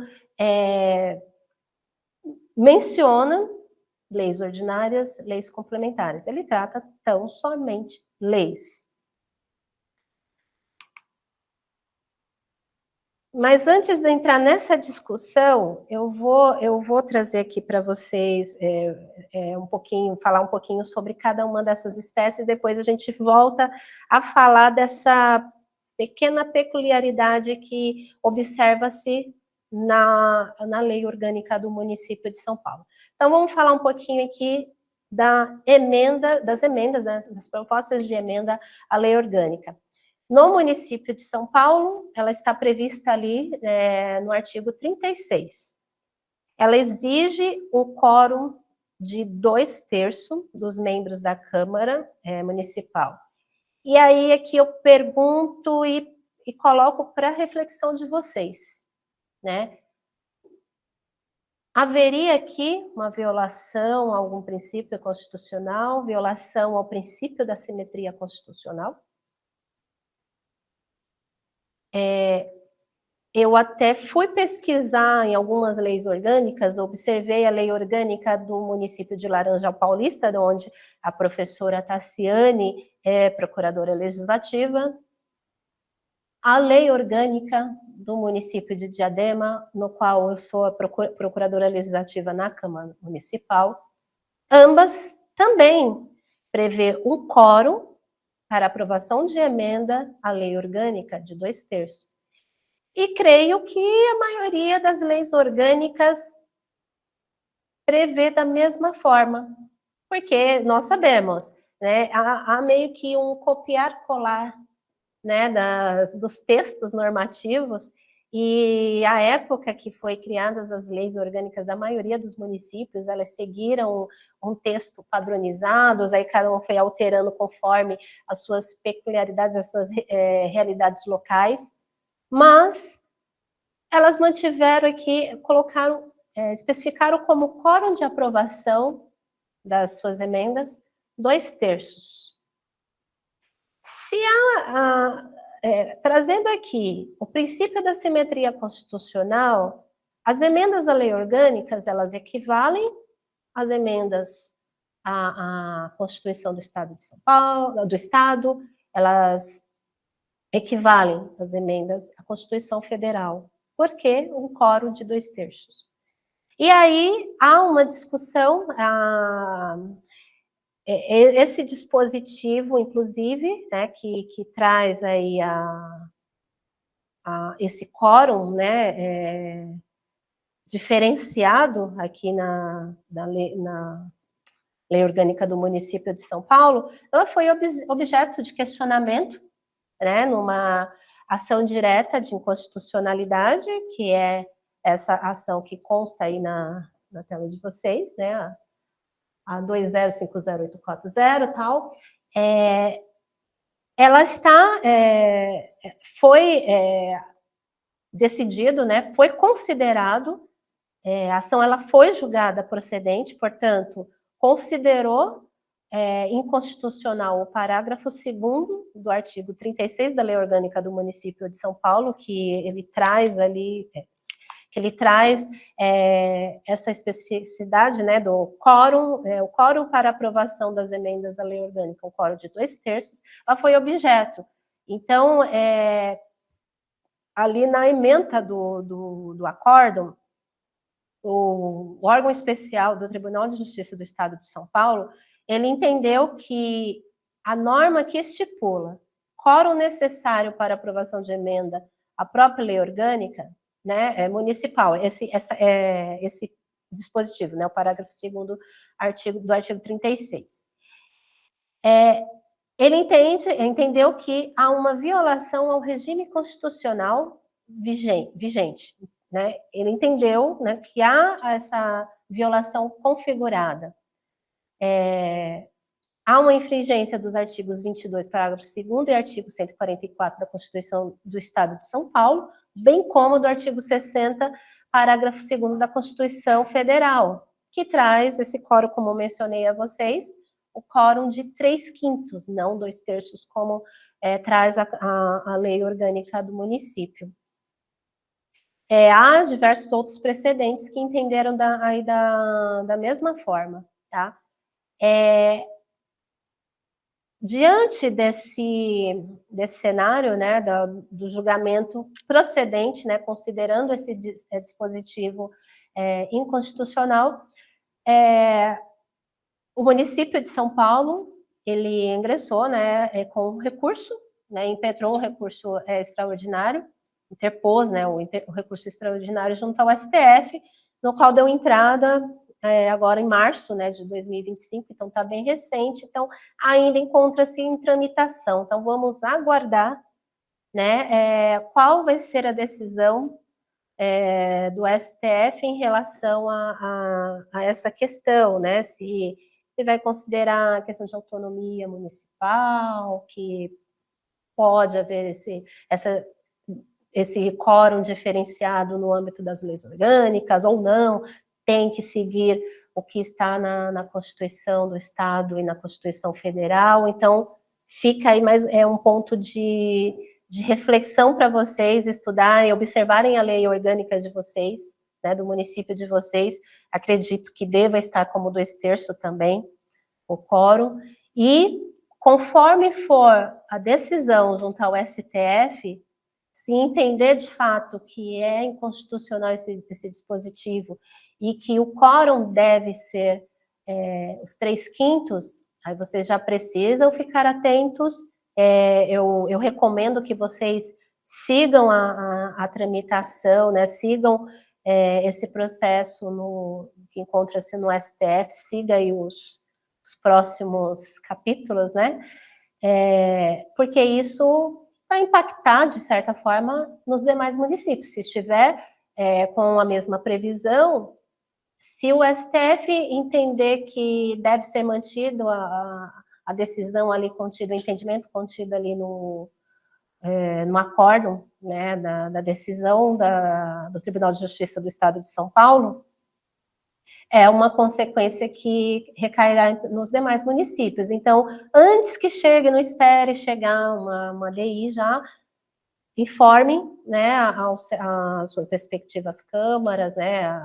menciona leis ordinárias, leis complementares. Ele trata tão somente leis. Mas antes de entrar nessa discussão, eu vou trazer aqui para vocês falar um pouquinho sobre cada uma dessas espécies, depois a gente volta a falar dessa pequena peculiaridade que observa-se na Lei Orgânica do Município de São Paulo. Então, vamos falar um pouquinho aqui das emendas, né, das propostas de emenda à Lei Orgânica. No município de São Paulo, ela está prevista ali no artigo 36. Ela exige um quórum de 2/3 dos membros da Câmara Municipal. E aí aqui eu pergunto e coloco para reflexão de vocês, né? Haveria aqui uma violação a algum princípio constitucional, violação ao princípio da simetria constitucional? Eu até fui pesquisar em algumas leis orgânicas, observei a lei orgânica do município de Laranjal Paulista, onde a professora Tassiane é procuradora legislativa, a lei orgânica do município de Diadema, no qual eu sou a procuradora legislativa na Câmara Municipal, ambas também prevê um quórum para aprovação de emenda à lei orgânica de 2/3. E creio que a maioria das leis orgânicas prevê da mesma forma, porque nós sabemos, né, há meio que um copiar-colar, né, dos textos normativos, e a época que foi criadas as leis orgânicas da maioria dos municípios, elas seguiram um texto padronizado, aí cada um foi alterando conforme as suas peculiaridades, as suas realidades locais, mas elas mantiveram aqui, colocaram, especificaram como quórum de aprovação das suas emendas 2/3. Se trazendo aqui o princípio da simetria constitucional, as emendas à lei orgânicas, elas equivalem às emendas à Constituição do Estado de São Paulo, do Estado, elas equivalem às emendas à Constituição Federal. Por que um quórum de 2/3? E aí há uma discussão, esse dispositivo, inclusive, né, que traz aí esse quórum, né, diferenciado aqui na Lei Orgânica do Município de São Paulo, ela foi objeto de questionamento, né, numa ação direta de inconstitucionalidade, que é essa ação que consta aí na tela de vocês, né, a 2050840 tal, ela está, foi decidido, né, foi considerado, a ação ela foi julgada procedente, portanto, considerou inconstitucional o parágrafo 2º do artigo 36 da Lei Orgânica do Município de São Paulo, que ele traz ali, essa especificidade, né, do quórum, o quórum para aprovação das emendas à Lei Orgânica, um quórum de 2/3, ela foi objeto. Então, ali na ementa do acórdão, o órgão especial do Tribunal de Justiça do Estado de São Paulo, ele entendeu que a norma que estipula quórum necessário para aprovação de emenda à própria lei orgânica, né, municipal, esse dispositivo, né, o parágrafo 2º do artigo 36. Ele entendeu que há uma violação ao regime constitucional vigente, né? Ele entendeu, né, que há essa violação configurada. Há uma infringência dos artigos 22, parágrafo 2º e artigo 144 da Constituição do Estado de São Paulo, bem como do artigo 60, parágrafo 2º da Constituição Federal, que traz esse quórum, como eu mencionei a vocês, o quórum de 3/5, não 2/3, como traz a lei orgânica do município. Há diversos outros precedentes que entenderam da mesma forma, tá? Diante desse cenário, né, do julgamento procedente, né, considerando esse dispositivo inconstitucional, o município de São Paulo, ele ingressou, né, com recurso, né, impetrou um recurso extraordinário, interpôs, né, o recurso extraordinário junto ao STF, no qual deu entrada agora em março, né, de 2025, então está bem recente, então ainda encontra-se em tramitação. Então vamos aguardar, né, qual vai ser a decisão do STF em relação a essa questão, né, se ele vai considerar a questão de autonomia municipal, que pode haver esse quórum diferenciado no âmbito das leis orgânicas ou não, tem que seguir o que está na Constituição do Estado e na Constituição Federal. Então, fica aí mais um ponto de reflexão para vocês estudarem, observarem a lei orgânica de vocês, né, do município de vocês. Acredito que deva estar como 2/3 também, o quórum. E, conforme for a decisão junto ao STF, se entender de fato que é inconstitucional esse dispositivo e que o quórum deve ser os 3/5, aí vocês já precisam ficar atentos. Eu recomendo que vocês sigam a tramitação, né, sigam esse processo que encontra-se no STF, siga aí os próximos capítulos, né, porque isso vai impactar, de certa forma, nos demais municípios. Se estiver com a mesma previsão, se o STF entender que deve ser mantido a decisão ali contida, o entendimento contido ali no acórdão, né, da decisão do Tribunal de Justiça do Estado de São Paulo, é uma consequência que recairá nos demais municípios. Então, antes que chegue, não espere chegar uma DI já, informem, né, as suas respectivas câmaras, né,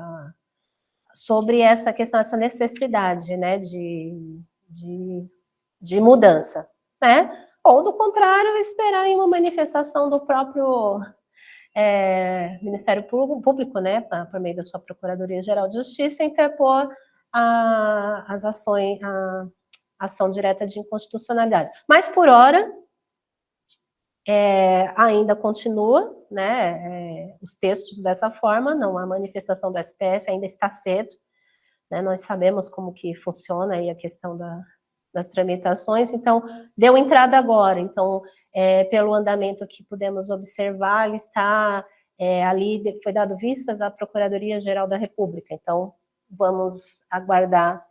sobre essa questão, essa necessidade, né, de mudança, né? Ou, do contrário, esperar em uma manifestação do próprio Ministério Público, né, por meio da sua Procuradoria-Geral de Justiça, interpor as ações, a ação direta de inconstitucionalidade. Mas, por hora, ainda continua, né, os textos dessa forma, não há manifestação do STF, ainda está cedo, né, nós sabemos como que funciona aí a questão das tramitações, então, deu entrada agora, então, pelo andamento que pudemos observar, ele está ali, foi dado vistas à Procuradoria-Geral da República, então, vamos aguardar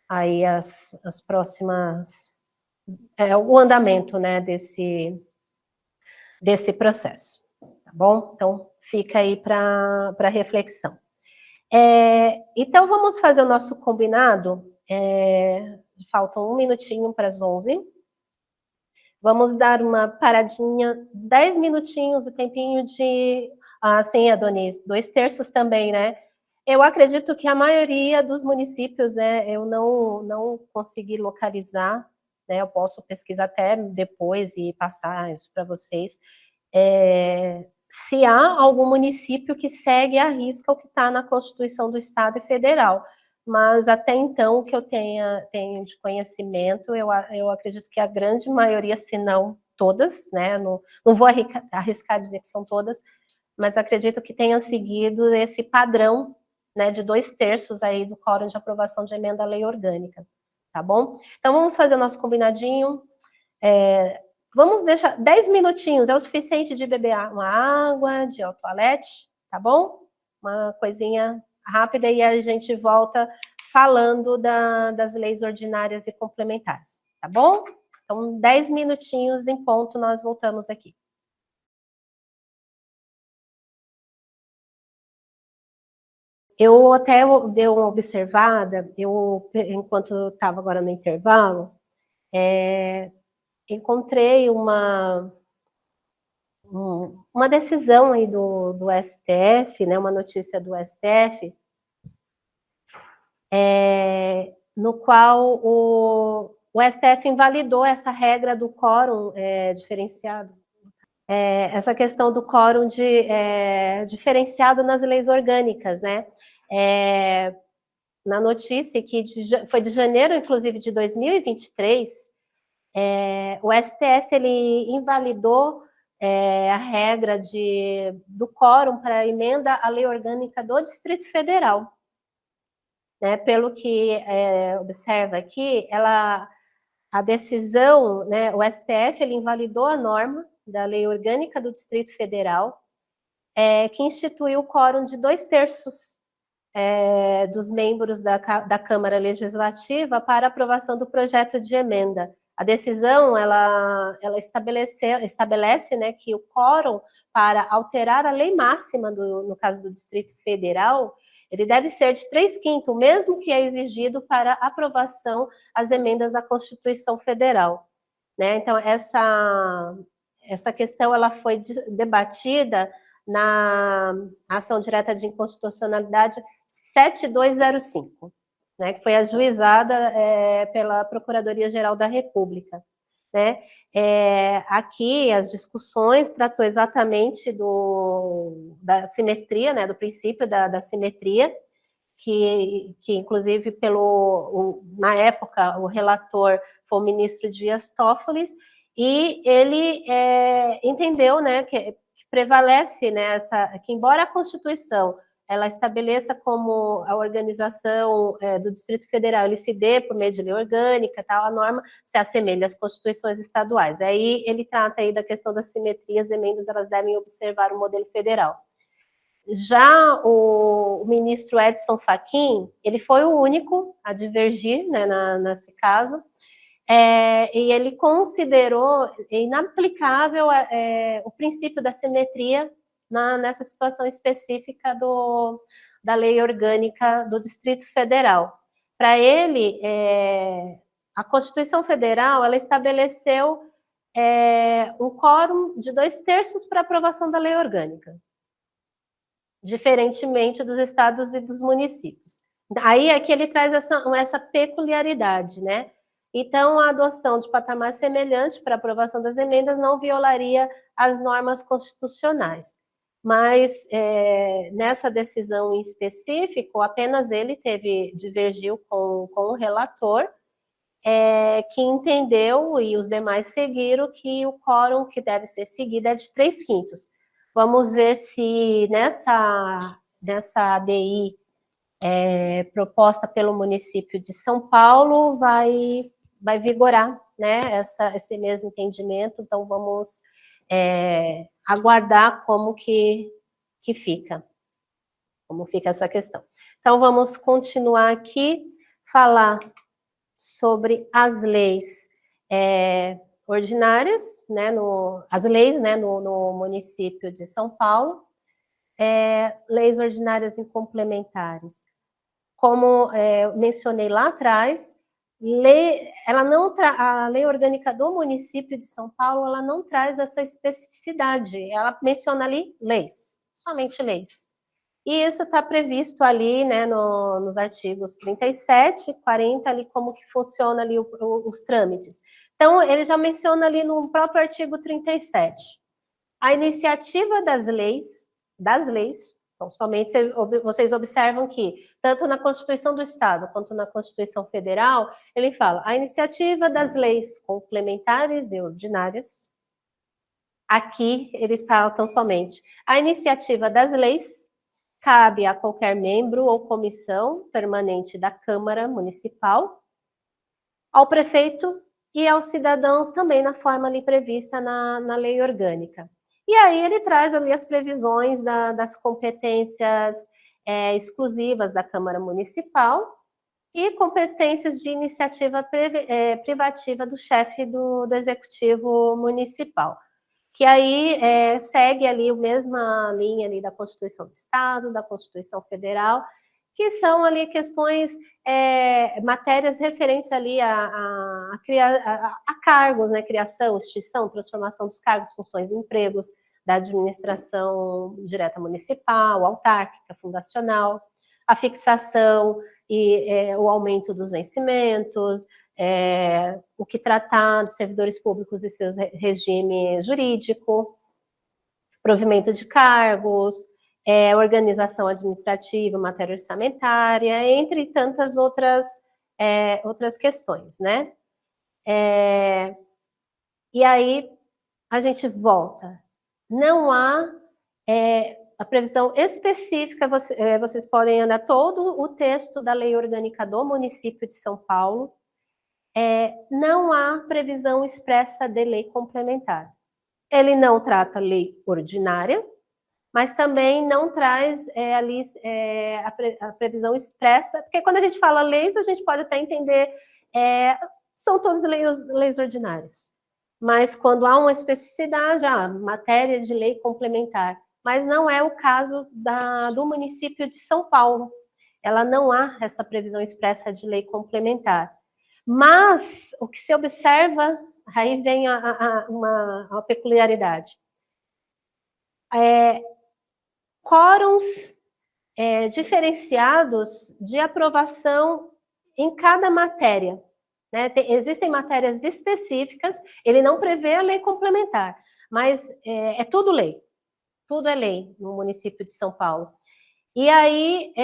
aí as próximas, o andamento, né, desse processo, tá bom? Então, fica aí para reflexão. Então, vamos fazer o nosso combinado. Faltam 1 minutinho para as 11. Vamos dar uma paradinha, 10 minutinhos, o tempinho de... sim, Adonis, 2/3 também, né? Eu acredito que a maioria dos municípios, né, eu não consegui localizar, né, eu posso pesquisar até depois e passar isso para vocês, se há algum município que segue à risca o que está na Constituição do Estado e Federal. Mas até então, o que eu tenho de conhecimento, eu acredito que a grande maioria, se não todas, né, não vou arriscar dizer que são todas, mas acredito que tenham seguido esse padrão, né, de 2/3 aí do quórum de aprovação de emenda à lei orgânica, tá bom? Então, vamos fazer o nosso combinadinho. Vamos deixar 10 minutinhos, é o suficiente de beber uma água, de ir ao toalete, tá bom? Uma coisinha rápida e a gente volta falando das leis ordinárias e complementares, tá bom? Então, 10 minutinhos em ponto, nós voltamos aqui. Eu até dei uma observada, enquanto estava agora no intervalo, encontrei uma decisão aí do STF, né, uma notícia do STF, no qual o STF invalidou essa regra do quórum diferenciado. Essa questão do quórum diferenciado nas leis orgânicas, né? Na notícia que foi de janeiro, inclusive, de 2023, o STF ele invalidou a regra do quórum para a emenda à lei orgânica do Distrito Federal. Né? Pelo que observa aqui, a decisão, né, o STF ele invalidou a norma da lei orgânica do Distrito Federal, que instituiu o quórum de 2/3 dos membros da Câmara Legislativa para aprovação do projeto de emenda. A decisão, ela estabelece, né, que o quórum para alterar a lei máxima, no caso do Distrito Federal, ele deve ser de 3/5, mesmo que é exigido para aprovação as emendas à Constituição Federal. Né? Então, essa questão ela foi debatida na ação direta de inconstitucionalidade 7205, né, que foi ajuizada pela Procuradoria-Geral da República. Né? Aqui, as discussões tratou exatamente da simetria, né, do princípio da simetria, que inclusive, na época, o relator foi o ministro Dias Toffoli, e ele entendeu, né, que prevalece, né, que embora a Constituição ela estabeleça como a organização do Distrito Federal, ele se dê por meio de lei orgânica, tal, a norma se assemelha às constituições estaduais. Aí ele trata aí da questão da simetria, as emendas elas devem observar o modelo federal. Já o ministro Edson Fachin, ele foi o único a divergir, né, nesse caso, e ele considerou inaplicável o princípio da simetria nessa situação específica da lei orgânica do Distrito Federal. Para ele, a Constituição Federal ela estabeleceu um quórum de 2/3 para aprovação da lei orgânica, diferentemente dos estados e dos municípios. Aí é que ele traz essa peculiaridade, né? Então, a adoção de patamar semelhante para aprovação das emendas não violaria as normas constitucionais. Mas, nessa decisão em específico, apenas ele divergiu com o relator, que entendeu, e os demais seguiram, que o quórum que deve ser seguido é de 3/5. Vamos ver se nessa ADI proposta pelo município de São Paulo vai vigorar, né, esse mesmo entendimento. Então, vamos aguardar como que fica, como fica essa questão. Então, vamos continuar aqui, falar sobre as leis ordinárias, né, as leis, né, no município de São Paulo, leis ordinárias e complementares. Como mencionei lá atrás, a lei orgânica do município de São Paulo, ela não traz essa especificidade, ela menciona ali leis, somente leis. E isso está previsto ali, né, nos artigos 37 e 40, ali como que funciona ali os trâmites. Então, ele já menciona ali no próprio artigo 37. A iniciativa das leis, então, somente vocês observam que, tanto na Constituição do Estado quanto na Constituição Federal, ele fala a iniciativa das leis complementares e ordinárias. Aqui, eles falam tão somente a iniciativa das leis cabe a qualquer membro ou comissão permanente da Câmara Municipal, ao prefeito e aos cidadãos também na forma ali prevista na lei orgânica. E aí ele traz ali as previsões das competências exclusivas da Câmara Municipal e competências de iniciativa privativa do chefe do Executivo Municipal, que aí segue ali a mesma linha ali da Constituição do Estado, da Constituição Federal, que são ali questões, matérias referentes ali a cargos, né, criação, extinção, transformação dos cargos, funções e empregos da administração direta municipal, autárquica, fundacional, a fixação e o aumento dos vencimentos, o que tratar dos servidores públicos e seus regime jurídico, provimento de cargos, organização administrativa, matéria orçamentária, entre tantas outras questões, né? E aí a gente volta. Não há a previsão específica, vocês podem andar todo o texto da Lei Orgânica do Município de São Paulo, não há previsão expressa de lei complementar. Ele não trata lei ordinária, mas também não traz ali a previsão expressa, porque quando a gente fala leis, a gente pode até entender, são todas leis ordinárias. Mas quando há uma especificidade, matéria de lei complementar, mas não é o caso do município de São Paulo. Ela não há essa previsão expressa de lei complementar. Mas o que se observa, aí vem uma peculiaridade. Quórums diferenciados de aprovação em cada matéria. Né? Existem matérias específicas, ele não prevê a lei complementar, mas é tudo lei. Tudo é lei no município de São Paulo. E aí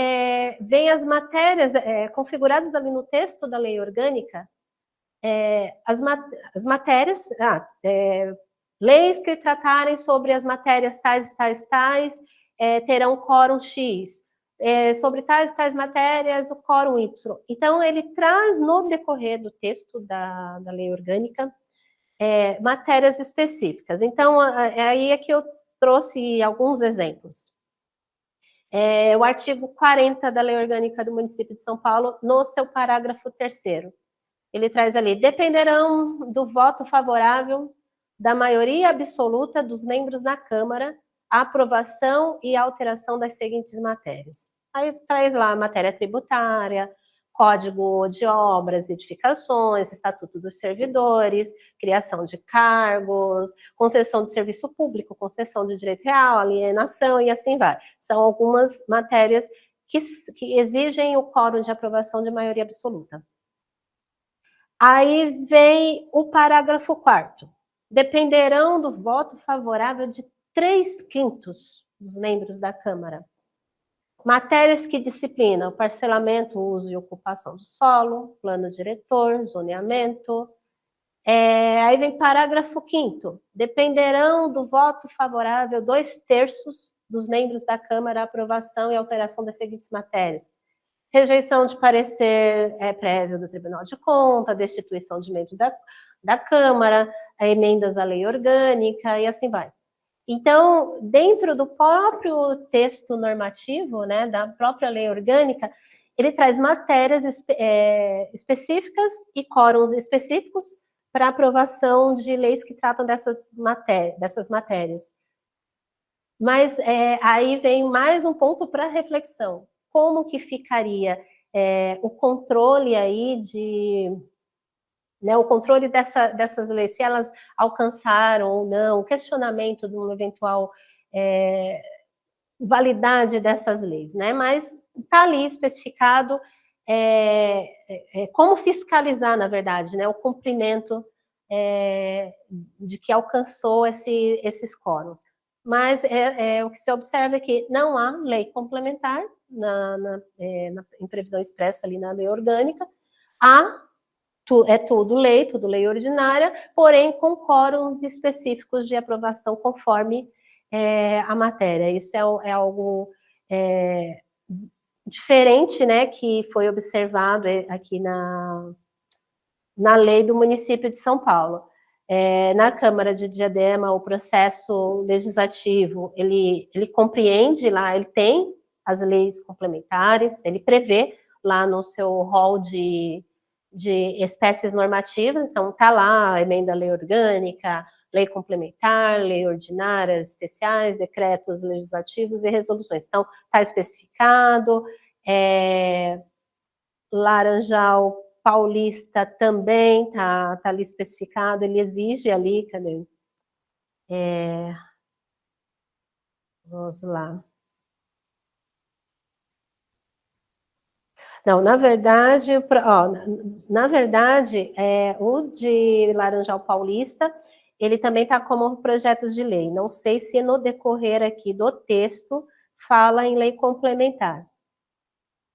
vem as matérias configuradas ali no texto da lei orgânica, as matérias, leis que tratarem sobre as matérias tais, terão quórum X, sobre tais e tais matérias, o quórum Y. Então, ele traz no decorrer do texto da lei orgânica matérias específicas. Então, aí é que eu trouxe alguns exemplos. O artigo 40 da Lei Orgânica do Município de São Paulo, no seu parágrafo 3º, ele traz ali, dependerão do voto favorável da maioria absoluta dos membros da Câmara a aprovação e alteração das seguintes matérias. Aí traz lá a matéria tributária, Código de Obras e Edificações, Estatuto dos Servidores, criação de cargos, concessão de serviço público, concessão de direito real, alienação e assim vai. São algumas matérias que exigem o quórum de aprovação de maioria absoluta. Aí vem o parágrafo 4º. Dependerão do voto favorável de 3/5 dos membros da Câmara. Matérias que disciplinam o parcelamento, uso e ocupação do solo, plano diretor, zoneamento. Aí vem parágrafo 5º. Dependerão do voto favorável 2/3 dos membros da Câmara a aprovação e alteração das seguintes matérias. Rejeição de parecer prévio do Tribunal de Contas, destituição de membros da Câmara, emendas à lei orgânica e assim vai. Então, dentro do próprio texto normativo, né, da própria lei orgânica, ele traz matérias específicas e quórums específicos para aprovação de leis que tratam dessas matérias. Mas aí vem mais um ponto para reflexão. Como que ficaria o controle aí o controle dessas leis, se elas alcançaram ou não, o questionamento de uma eventual validade dessas leis, né? Mas está ali especificado como fiscalizar, na verdade, né, o cumprimento de que alcançou esses quórums. Mas o que se observa é que não há lei complementar em previsão expressa ali na lei orgânica, tudo lei ordinária, porém com quórums específicos de aprovação conforme a matéria. Isso é algo diferente, né, que foi observado aqui na lei do município de São Paulo. Na Câmara de Diadema, o processo legislativo, ele compreende lá, ele tem as leis complementares, ele prevê lá no seu rol de espécies normativas, então está lá a emenda à lei orgânica, lei complementar, lei ordinárias especiais, decretos legislativos e resoluções. Então, está especificado, Laranjal Paulista também tá ali especificado, ele exige ali, cadê? Vamos lá. Não, na verdade, o de Laranjal Paulista, ele também está como projetos de lei. Não sei se no decorrer aqui do texto fala em lei complementar.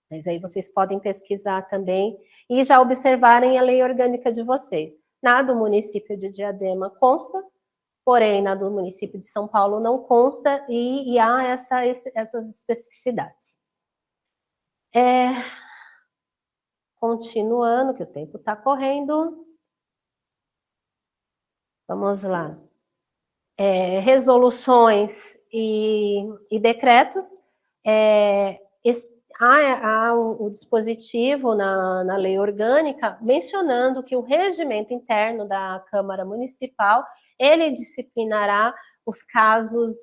Mas aí vocês podem pesquisar também e já observarem a lei orgânica de vocês. Na do município de Diadema consta, porém na do município de São Paulo não consta e há essas especificidades. Continuando, que o tempo está correndo. Vamos lá. Resoluções e decretos. Há o dispositivo na lei orgânica mencionando que o regimento interno da Câmara Municipal, ele disciplinará os casos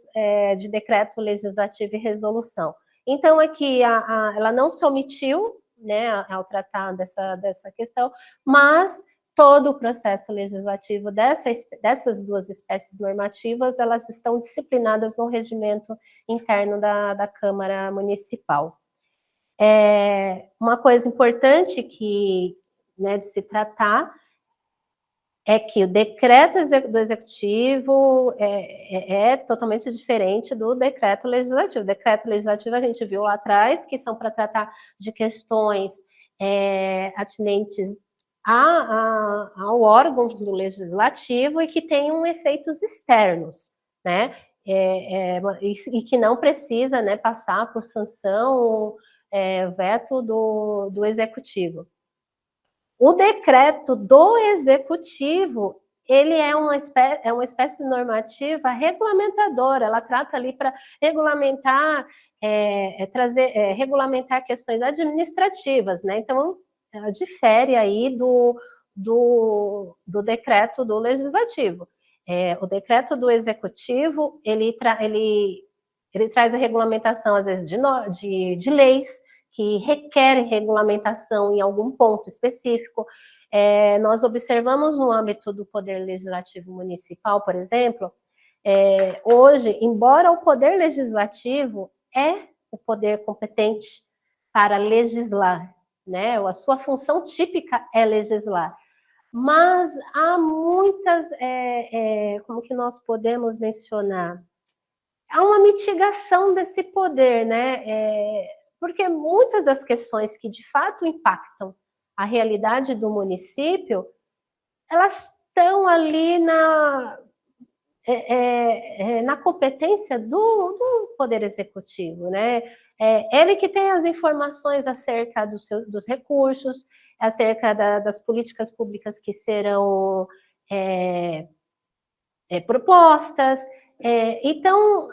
de decreto legislativo e resolução. Então, aqui, ela não se omitiu, né, ao tratar dessa questão, mas todo o processo legislativo dessas duas espécies normativas, elas estão disciplinadas no regimento interno da Câmara Municipal. Uma coisa importante de se tratar é que o decreto do executivo é totalmente diferente do decreto legislativo. O decreto legislativo a gente viu lá atrás, que são para tratar de questões atinentes ao órgão do legislativo e que tenham efeitos externos, né? E que não precisa, né, passar por sanção, veto do executivo. O decreto do executivo, ele é uma espécie normativa regulamentadora, ela trata ali para regulamentar, regulamentar questões administrativas, né? Então, ela difere aí do decreto do legislativo. O decreto do executivo, ele traz a regulamentação, às vezes, de leis, que requerem regulamentação em algum ponto específico. Nós observamos no âmbito do Poder Legislativo Municipal, por exemplo, hoje, embora o Poder Legislativo é o poder competente para legislar, né? A sua função típica é legislar, mas há muitas, como que nós podemos mencionar? Há uma mitigação desse poder, né? Porque muitas das questões que de fato impactam a realidade do município, elas estão ali na competência do Poder Executivo, né? Ele que tem as informações acerca dos recursos, acerca das políticas públicas que serão propostas. Então,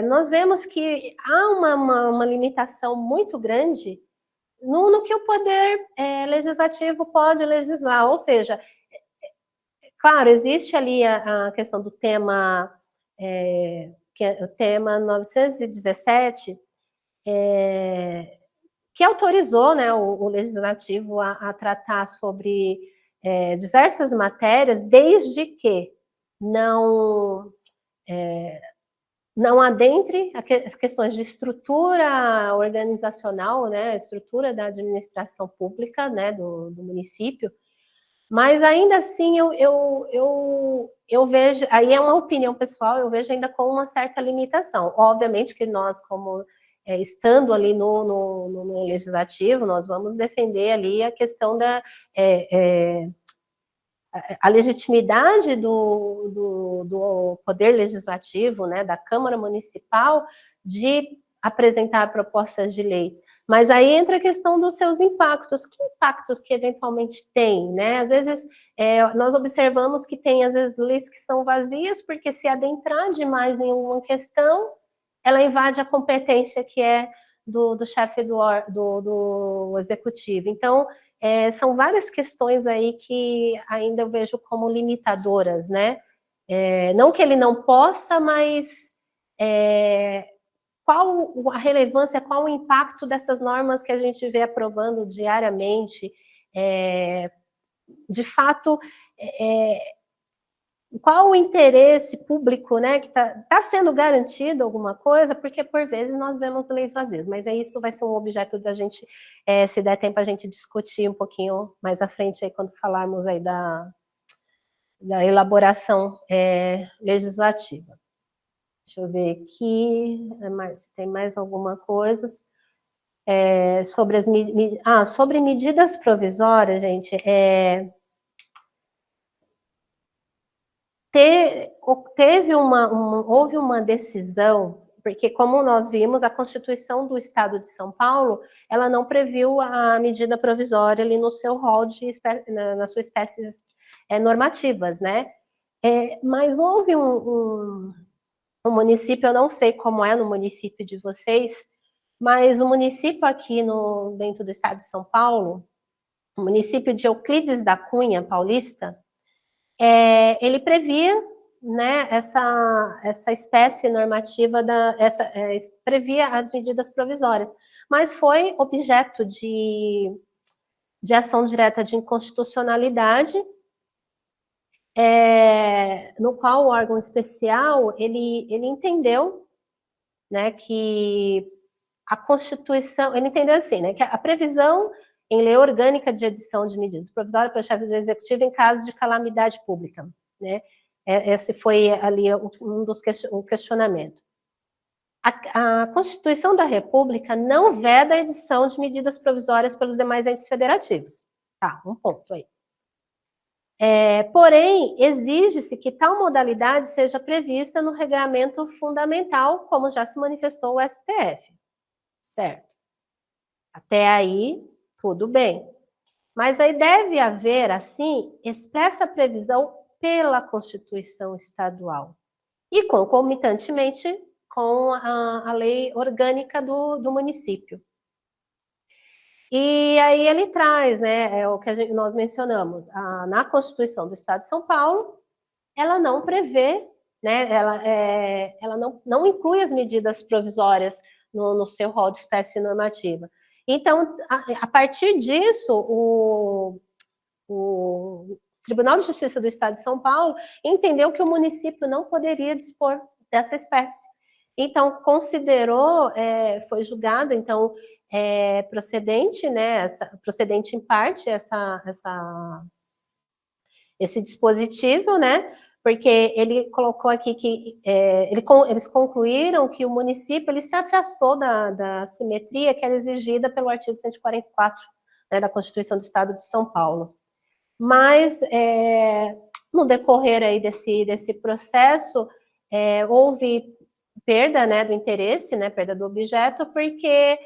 nós vemos que há uma limitação muito grande no que o Poder Legislativo pode legislar, ou seja, claro, existe ali a questão do tema, que é o tema 917, que autorizou, né, o Legislativo a tratar sobre diversas matérias, desde que não adentre as questões de estrutura organizacional, né, estrutura da administração pública, né, do município, mas ainda assim eu vejo, aí é uma opinião pessoal, eu vejo ainda com uma certa limitação. Obviamente que nós, como estando ali no legislativo, nós vamos defender ali a questão da a legitimidade do Poder Legislativo, né, da Câmara Municipal, de apresentar propostas de lei. Mas aí entra a questão dos seus impactos. Que impactos que eventualmente tem, né? Às vezes, nós observamos que tem, às vezes, leis que são vazias, porque se adentrar demais em uma questão, ela invade a competência que é do chefe do executivo. Então, são várias questões aí que ainda eu vejo como limitadoras, né? Não que ele não possa, mas qual a relevância, qual o impacto dessas normas que a gente vê aprovando diariamente? De fato, qual o interesse público, né, que está sendo garantido alguma coisa, porque por vezes nós vemos leis vazias, mas isso vai ser um objeto da gente, se der tempo a gente discutir um pouquinho mais à frente, aí, quando falarmos aí da elaboração legislativa. Deixa eu ver aqui, se tem mais alguma coisa. Sobre medidas provisórias, gente, houve uma decisão, porque como nós vimos, a Constituição do Estado de São Paulo, ela não previu a medida provisória ali no seu rol, nas suas espécies normativas, né? Mas houve um município, eu não sei como é no município de vocês, mas o município aqui dentro do Estado de São Paulo, o município de Euclides da Cunha, paulista, ele previa, né, essa espécie normativa, previa as medidas provisórias, mas foi objeto de ação direta de inconstitucionalidade, no qual o órgão especial, ele entendeu, né, que a Constituição, ele entendeu assim, né, que a previsão em lei orgânica de edição de medidas provisórias pelo chefe do executivo em caso de calamidade pública, né? Esse foi ali um questionamento. A Constituição da República não veda a edição de medidas provisórias pelos demais entes federativos. Tá, um ponto aí. Porém, exige-se que tal modalidade seja prevista no regulamento fundamental, como já se manifestou o STF. Certo. Até aí, tudo bem. Mas aí deve haver, assim, expressa previsão pela Constituição Estadual e concomitantemente com a lei orgânica do município. E aí ele traz, né, o que nós mencionamos, na Constituição do Estado de São Paulo, ela não prevê, né, ela não inclui as medidas provisórias no seu rol de espécie normativa. Então, a partir disso, o Tribunal de Justiça do Estado de São Paulo entendeu que o município não poderia dispor dessa espécie. Então, considerou, foi julgado, então, procedente, né, procedente em parte esse dispositivo, né, porque ele colocou aqui que eles concluíram que o município ele se afastou da simetria que era exigida pelo artigo 144, né, da Constituição do Estado de São Paulo. Mas, no decorrer aí desse processo, houve perda, né, do interesse, né, perda do objeto, porque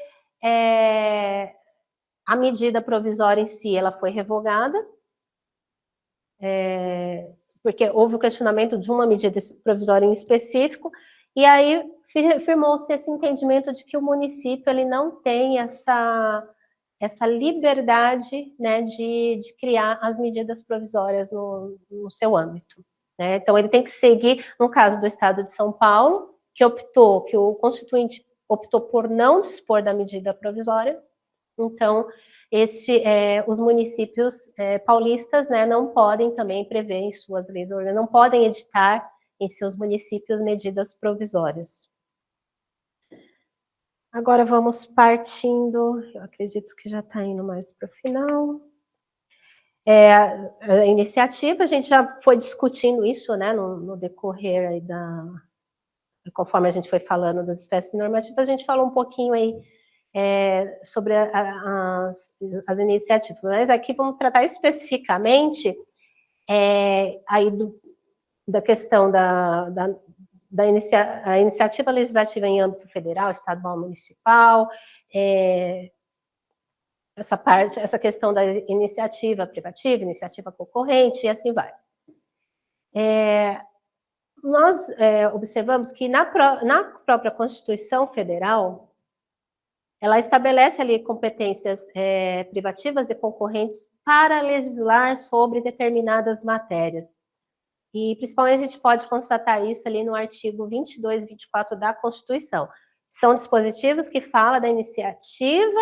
a medida provisória em si, ela foi revogada, porque houve o questionamento de uma medida provisória em específico, e aí firmou-se esse entendimento de que o município ele não tem essa liberdade, né, de criar as medidas provisórias no seu âmbito, né? Então, ele tem que seguir, no caso do Estado de São Paulo, que o Constituinte optou por não dispor da medida provisória, então, os municípios paulistas, né, não podem também prever em suas leis, não podem editar em seus municípios medidas provisórias. Agora vamos partindo, eu acredito que já está indo mais para o final. A iniciativa, a gente já foi discutindo isso, né, no decorrer aí conforme a gente foi falando das espécies normativas, a gente falou um pouquinho aí sobre as iniciativas, mas aqui vamos tratar especificamente aí da questão a iniciativa legislativa em âmbito federal, estadual, municipal, essa questão da iniciativa privativa, iniciativa concorrente, e assim vai. Nós observamos que na própria Constituição Federal, ela estabelece ali competências privativas e concorrentes para legislar sobre determinadas matérias. E, principalmente, a gente pode constatar isso ali no artigo 22 e 24 da Constituição. São dispositivos que falam da iniciativa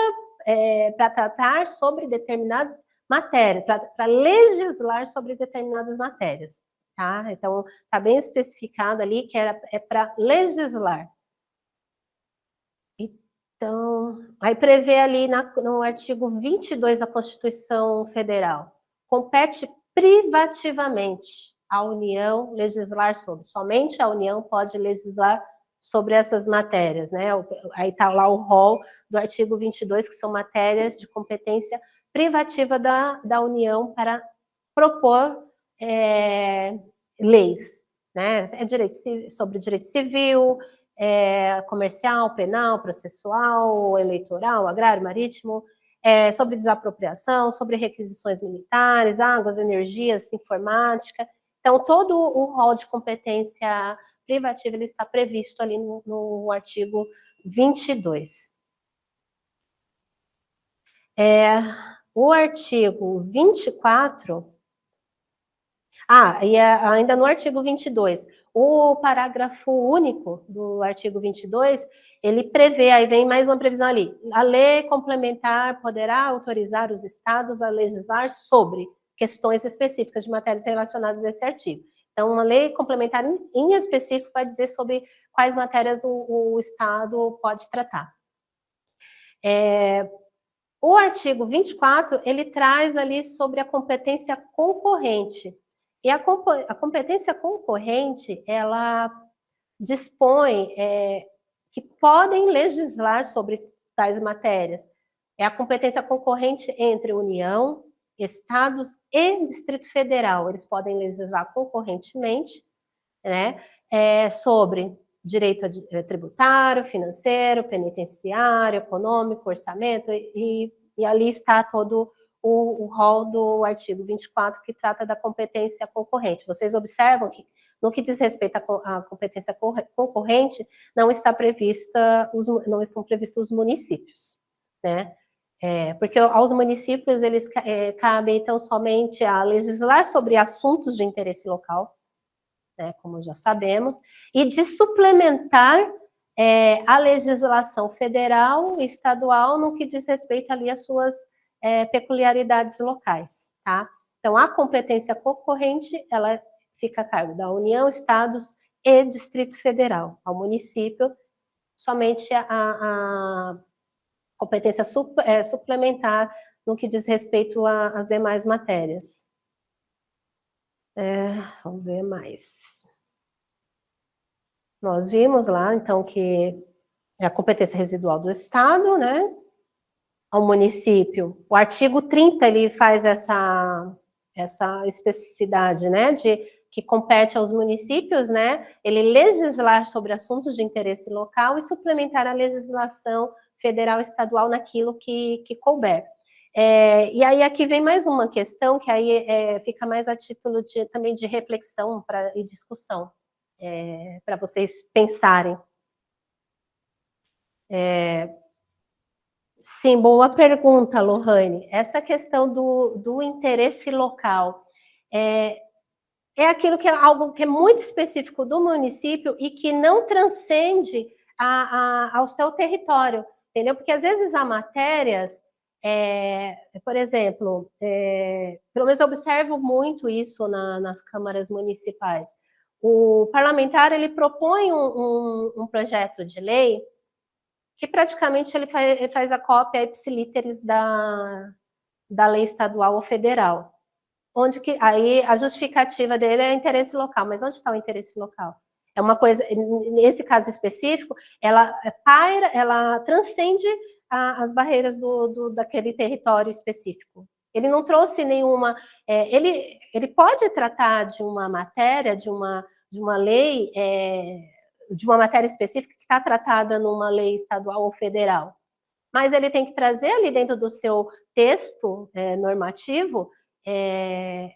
para tratar sobre determinadas matérias, para legislar sobre determinadas matérias. Tá? Então, está bem especificado ali que é para legislar. Então, aí prevê ali no artigo 22 da Constituição Federal, compete privativamente à União legislar sobre, somente a União pode legislar sobre essas matérias, né? Aí está lá o rol do artigo 22, que são matérias de competência privativa da União para propor leis, né? Sobre direito civil, comercial, penal, processual, eleitoral, agrário, marítimo, sobre desapropriação, sobre requisições militares, águas, energias, informática. Então, todo o rol de competência privativa ele está previsto ali no artigo 22. O artigo 24... e ainda no artigo 22, o parágrafo único do artigo 22, ele prevê, aí vem mais uma previsão ali, a lei complementar poderá autorizar os estados a legislar sobre questões específicas de matérias relacionadas a esse artigo. Então, uma lei complementar em específico vai dizer sobre quais matérias o estado pode tratar. O artigo 24, ele traz ali sobre a competência concorrente. E a competência concorrente, ela dispõe que podem legislar sobre tais matérias. É a competência concorrente entre União, Estados e Distrito Federal. Eles podem legislar concorrentemente, né, sobre direito tributário, financeiro, penitenciário, econômico, orçamento, e ali está todo o rol do artigo 24, que trata da competência concorrente. Vocês observam que, no que diz respeito à competência concorrente, não estão previstos os municípios, né? Porque aos municípios, eles cabem, então, somente a legislar sobre assuntos de interesse local, né, como já sabemos, e de suplementar a legislação federal e estadual no que diz respeito ali às suas peculiaridades locais, tá? Então, a competência concorrente, ela fica a cargo da União, Estados e Distrito Federal. Ao município, somente a competência suplementar no que diz respeito às demais matérias. Vamos ver mais. Nós vimos lá, então, que é a competência residual do Estado, né? Ao município. O artigo 30, ele faz essa especificidade, né? De que compete aos municípios, né? Ele legislar sobre assuntos de interesse local e suplementar a legislação federal e estadual naquilo que couber. E aí aqui vem mais uma questão que aí fica mais a título também de reflexão e discussão, para vocês pensarem. Sim, boa pergunta, Lohane. Essa questão do interesse local é aquilo que é algo que é muito específico do município e que não transcende ao seu território, entendeu? Porque às vezes há matérias, por exemplo, pelo menos eu observo muito isso nas câmaras municipais. O parlamentar, ele propõe um projeto de lei que praticamente ele faz a cópia ipsilíteris da lei estadual ou federal. Onde que aí a justificativa dele é interesse local, mas onde está o interesse local? É uma coisa, nesse caso específico, ela transcende as barreiras daquele território específico. Ele não trouxe nenhuma... ele pode tratar de uma matéria, de uma lei de uma matéria específica que está tratada numa lei estadual ou federal. Mas ele tem que trazer ali dentro do seu texto normativo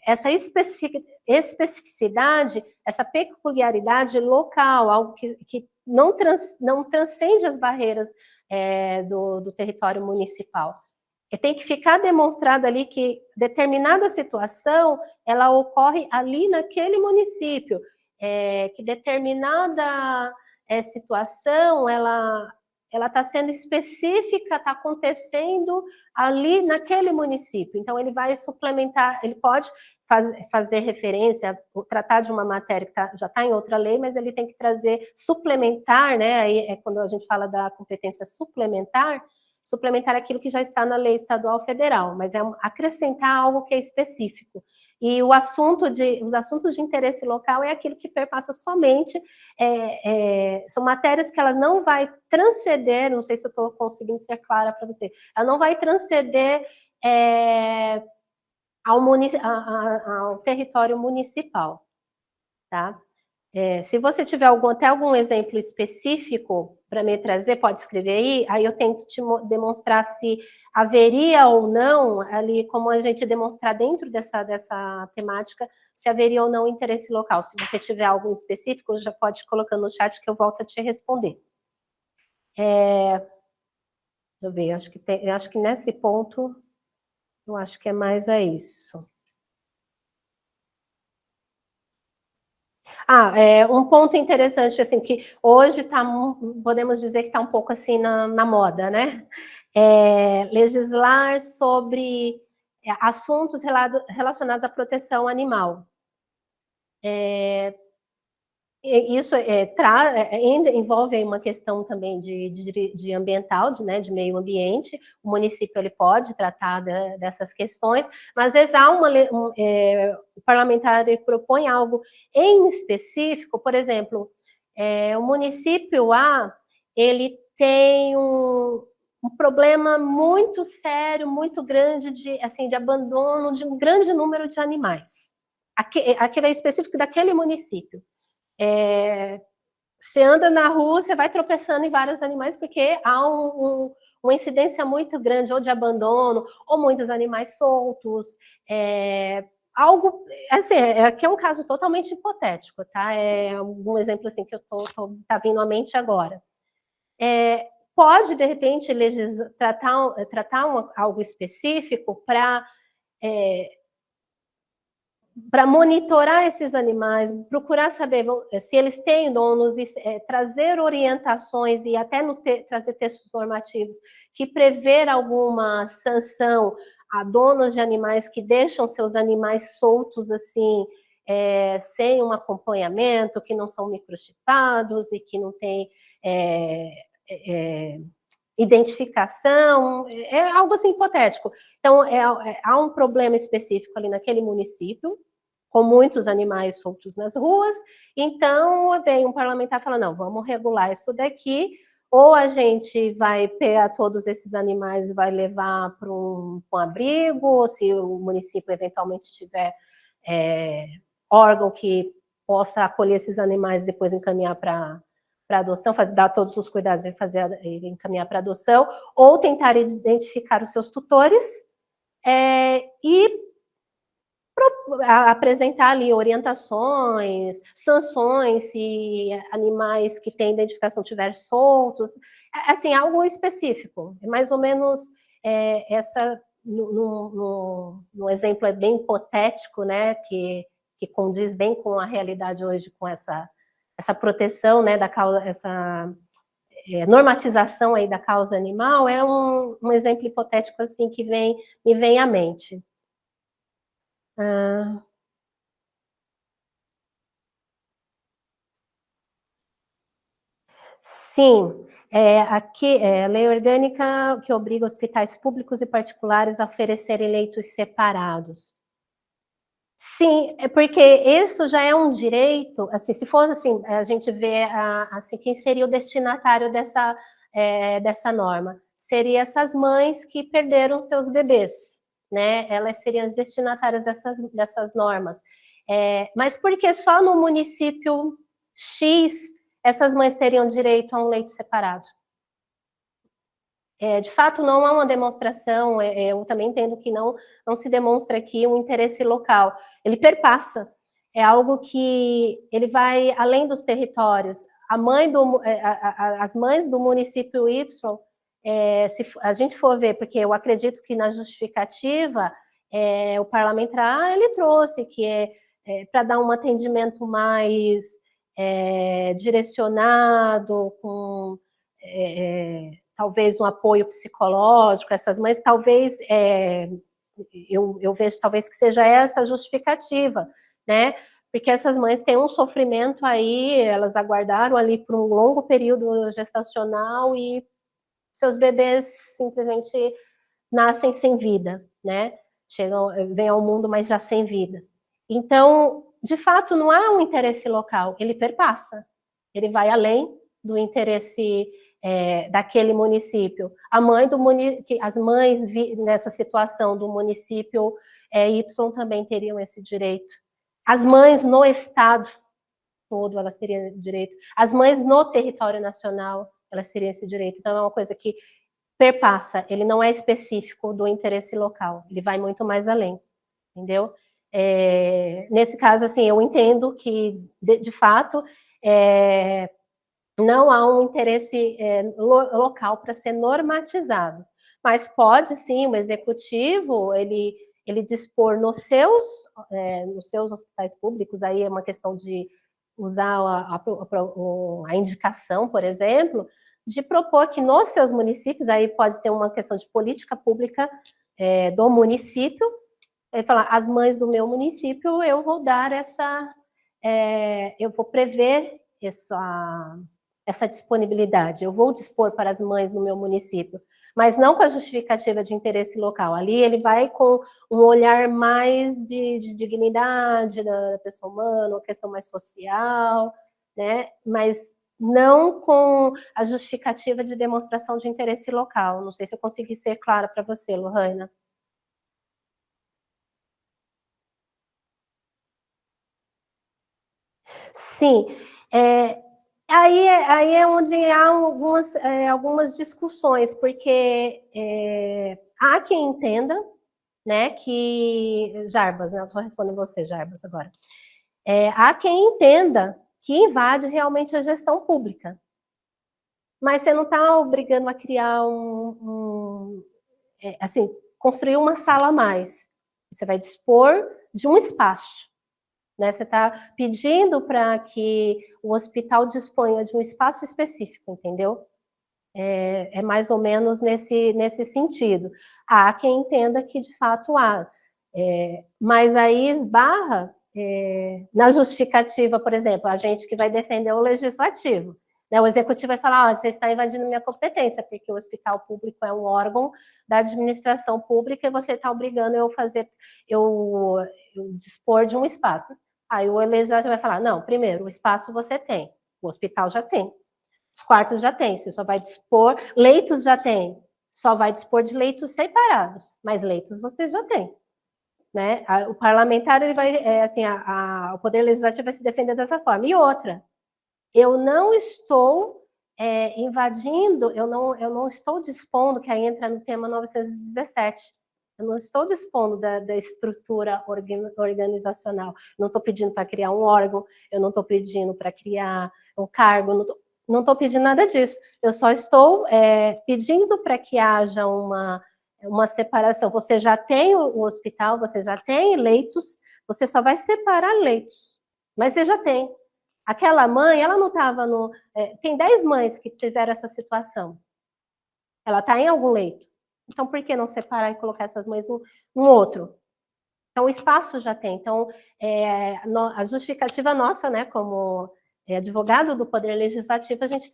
essa especificidade, essa peculiaridade local, algo que não transcende as barreiras do território municipal. E tem que ficar demonstrado ali que determinada situação, ela ocorre ali naquele município, que determinada situação, ela está sendo específica, está acontecendo ali naquele município. Então, ele vai suplementar, ele pode fazer referência, tratar de uma matéria que já está em outra lei, mas ele tem que trazer, suplementar, né? Aí é quando a gente fala da competência suplementar aquilo que já está na lei estadual federal, mas é acrescentar algo que é específico. E os assuntos de interesse local é aquilo que perpassa somente, são matérias que ela não vai transcender, não sei se eu estou conseguindo ser clara para você, ela não vai transcender ao território municipal, tá? Se você tiver até algum exemplo específico para me trazer, pode escrever aí eu tento te demonstrar se haveria ou não, ali como a gente demonstrar dentro dessa temática, se haveria ou não interesse local. Se você tiver algo específico, já pode ir colocando no chat que eu volto a te responder. Deixa eu ver, acho que nesse ponto, eu acho que é mais isso. Um ponto interessante, assim, que hoje podemos dizer que está um pouco assim na moda, né? Legislar sobre assuntos relacionados à proteção animal. Isso ainda envolve uma questão também de ambiental, de meio ambiente. O município ele pode tratar dessas questões, mas às vezes o parlamentar ele propõe algo em específico, por exemplo, o município A ele tem um problema muito sério, muito grande de abandono de um grande número de animais. Aquele é específico daquele município. Você anda na rua, você vai tropeçando em vários animais, porque há uma incidência muito grande, ou de abandono, ou muitos animais soltos. Algo, assim, aqui é um caso totalmente hipotético, tá? É um exemplo assim que tá vindo à mente agora. Pode, de repente, tratar algo específico para monitorar esses animais, procurar saber se eles têm donos, trazer orientações e até trazer textos normativos que prever alguma sanção a donos de animais que deixam seus animais soltos assim, sem um acompanhamento, que não são microchipados e que não tem identificação, é algo assim hipotético. Então, há um problema específico ali naquele município, com muitos animais soltos nas ruas, então vem um parlamentar e fala, não, vamos regular isso daqui, ou a gente vai pegar todos esses animais e vai levar para um abrigo, ou se o município eventualmente tiver órgão que possa acolher esses animais e depois encaminhar para adoção, dar todos os cuidados e encaminhar para adoção, ou tentar identificar os seus tutores e apresentar ali orientações, sanções, se animais que têm identificação estiverem soltos, assim, algo específico. É mais ou menos no exemplo bem hipotético, né, que condiz bem com a realidade hoje, com essa proteção, né, da causa, essa normatização aí da causa animal, é um exemplo hipotético assim que me vem à mente. Sim, aqui a lei orgânica que obriga hospitais públicos e particulares a oferecerem leitos separados. Sim, é porque isso já é um direito, assim, se fosse assim, a gente vê assim, quem seria o destinatário dessa norma? Seria essas mães que perderam seus bebês, né? Elas seriam as destinatárias dessas normas. Mas por que só no município X essas mães teriam direito a um leito separado. De fato, não há uma demonstração, eu também entendo que não se demonstra aqui um interesse local, ele perpassa, é algo que ele vai além dos territórios. As mães do município Y, se a gente for ver, porque eu acredito que na justificativa, o parlamentar, ele trouxe que para dar um atendimento mais direcionado, com talvez um apoio psicológico, essas mães, talvez, eu vejo talvez que seja essa a justificativa, né? Porque essas mães têm um sofrimento aí, elas aguardaram ali por um longo período gestacional e seus bebês simplesmente nascem sem vida, né? Vêm ao mundo, mas já sem vida. Então, de fato, não há um interesse local, ele perpassa, ele vai além do interesse daquele município. As mães nessa situação do município Y também teriam esse direito. As mães no estado todo, elas teriam direito. As mães no território nacional, elas teriam esse direito. Então, é uma coisa que perpassa, ele não é específico do interesse local, ele vai muito mais além, entendeu? Nesse caso, assim, eu entendo que, de fato, não há um interesse local para ser normatizado, mas pode sim o executivo ele dispor nos seus hospitais públicos, aí é uma questão de usar a indicação, por exemplo, de propor que nos seus municípios, aí pode ser uma questão de política pública do município, falar, as mães do meu município, eu vou dar eu vou prever essa disponibilidade, eu vou dispor para as mães no meu município, mas não com a justificativa de interesse local. Ali ele vai com um olhar mais de dignidade da pessoa humana, uma questão mais social, né? Mas não com a justificativa de demonstração de interesse local. Não sei se eu consegui ser clara para você, Lohana. Sim, aí é onde há algumas discussões, porque há quem entenda, né, que... Jarbas, né, eu estou respondendo você, Jarbas, agora. Há quem entenda que invade realmente a gestão pública, mas você não está obrigando a criar assim, construir uma sala a mais. Você vai dispor de um espaço. Né? Você está pedindo para que o hospital disponha de um espaço específico, entendeu? É mais ou menos nesse sentido. Há quem entenda que, de fato, há. Mas aí esbarra na justificativa, por exemplo, a gente que vai defender o legislativo. Né? O executivo vai falar, você está invadindo minha competência, porque o hospital público é um órgão da administração pública e você está obrigando eu dispor de um espaço. Aí o legislativo vai falar, não, primeiro, o espaço você tem, o hospital já tem, os quartos já tem, você só vai dispor, leitos já tem, só vai dispor de leitos separados, mas leitos você já tem. Né? O parlamentar, ele vai, o poder legislativo vai se defender dessa forma. E outra, eu não estou invadindo, eu não estou dispondo, que aí entra no tema 917, eu não estou dispondo da estrutura organizacional, não estou pedindo para criar um órgão, eu não estou pedindo para criar um cargo, não estou pedindo nada disso, eu só estou pedindo para que haja uma separação. Você já tem o hospital, você já tem leitos, você só vai separar leitos, mas você já tem. Aquela mãe, ela não estava no... tem 10 mães que tiveram essa situação. Ela está em algum leito. Então, por que não separar e colocar essas mães num outro? Então, o espaço já tem. Então, a justificativa nossa, né, como advogado do Poder Legislativo, a gente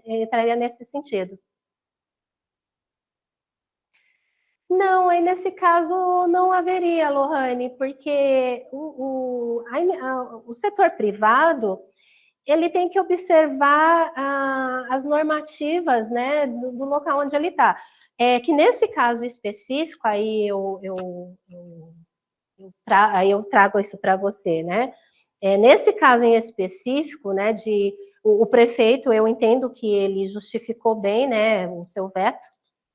entraria nesse sentido. Não, aí nesse caso não haveria, Lohane, porque o setor privado, ele tem que observar as normativas, né, do local onde ele está. Que nesse caso específico, aí eu trago isso para você, né? Nesse caso em específico, né, de o prefeito, eu entendo que ele justificou bem, né, o seu veto,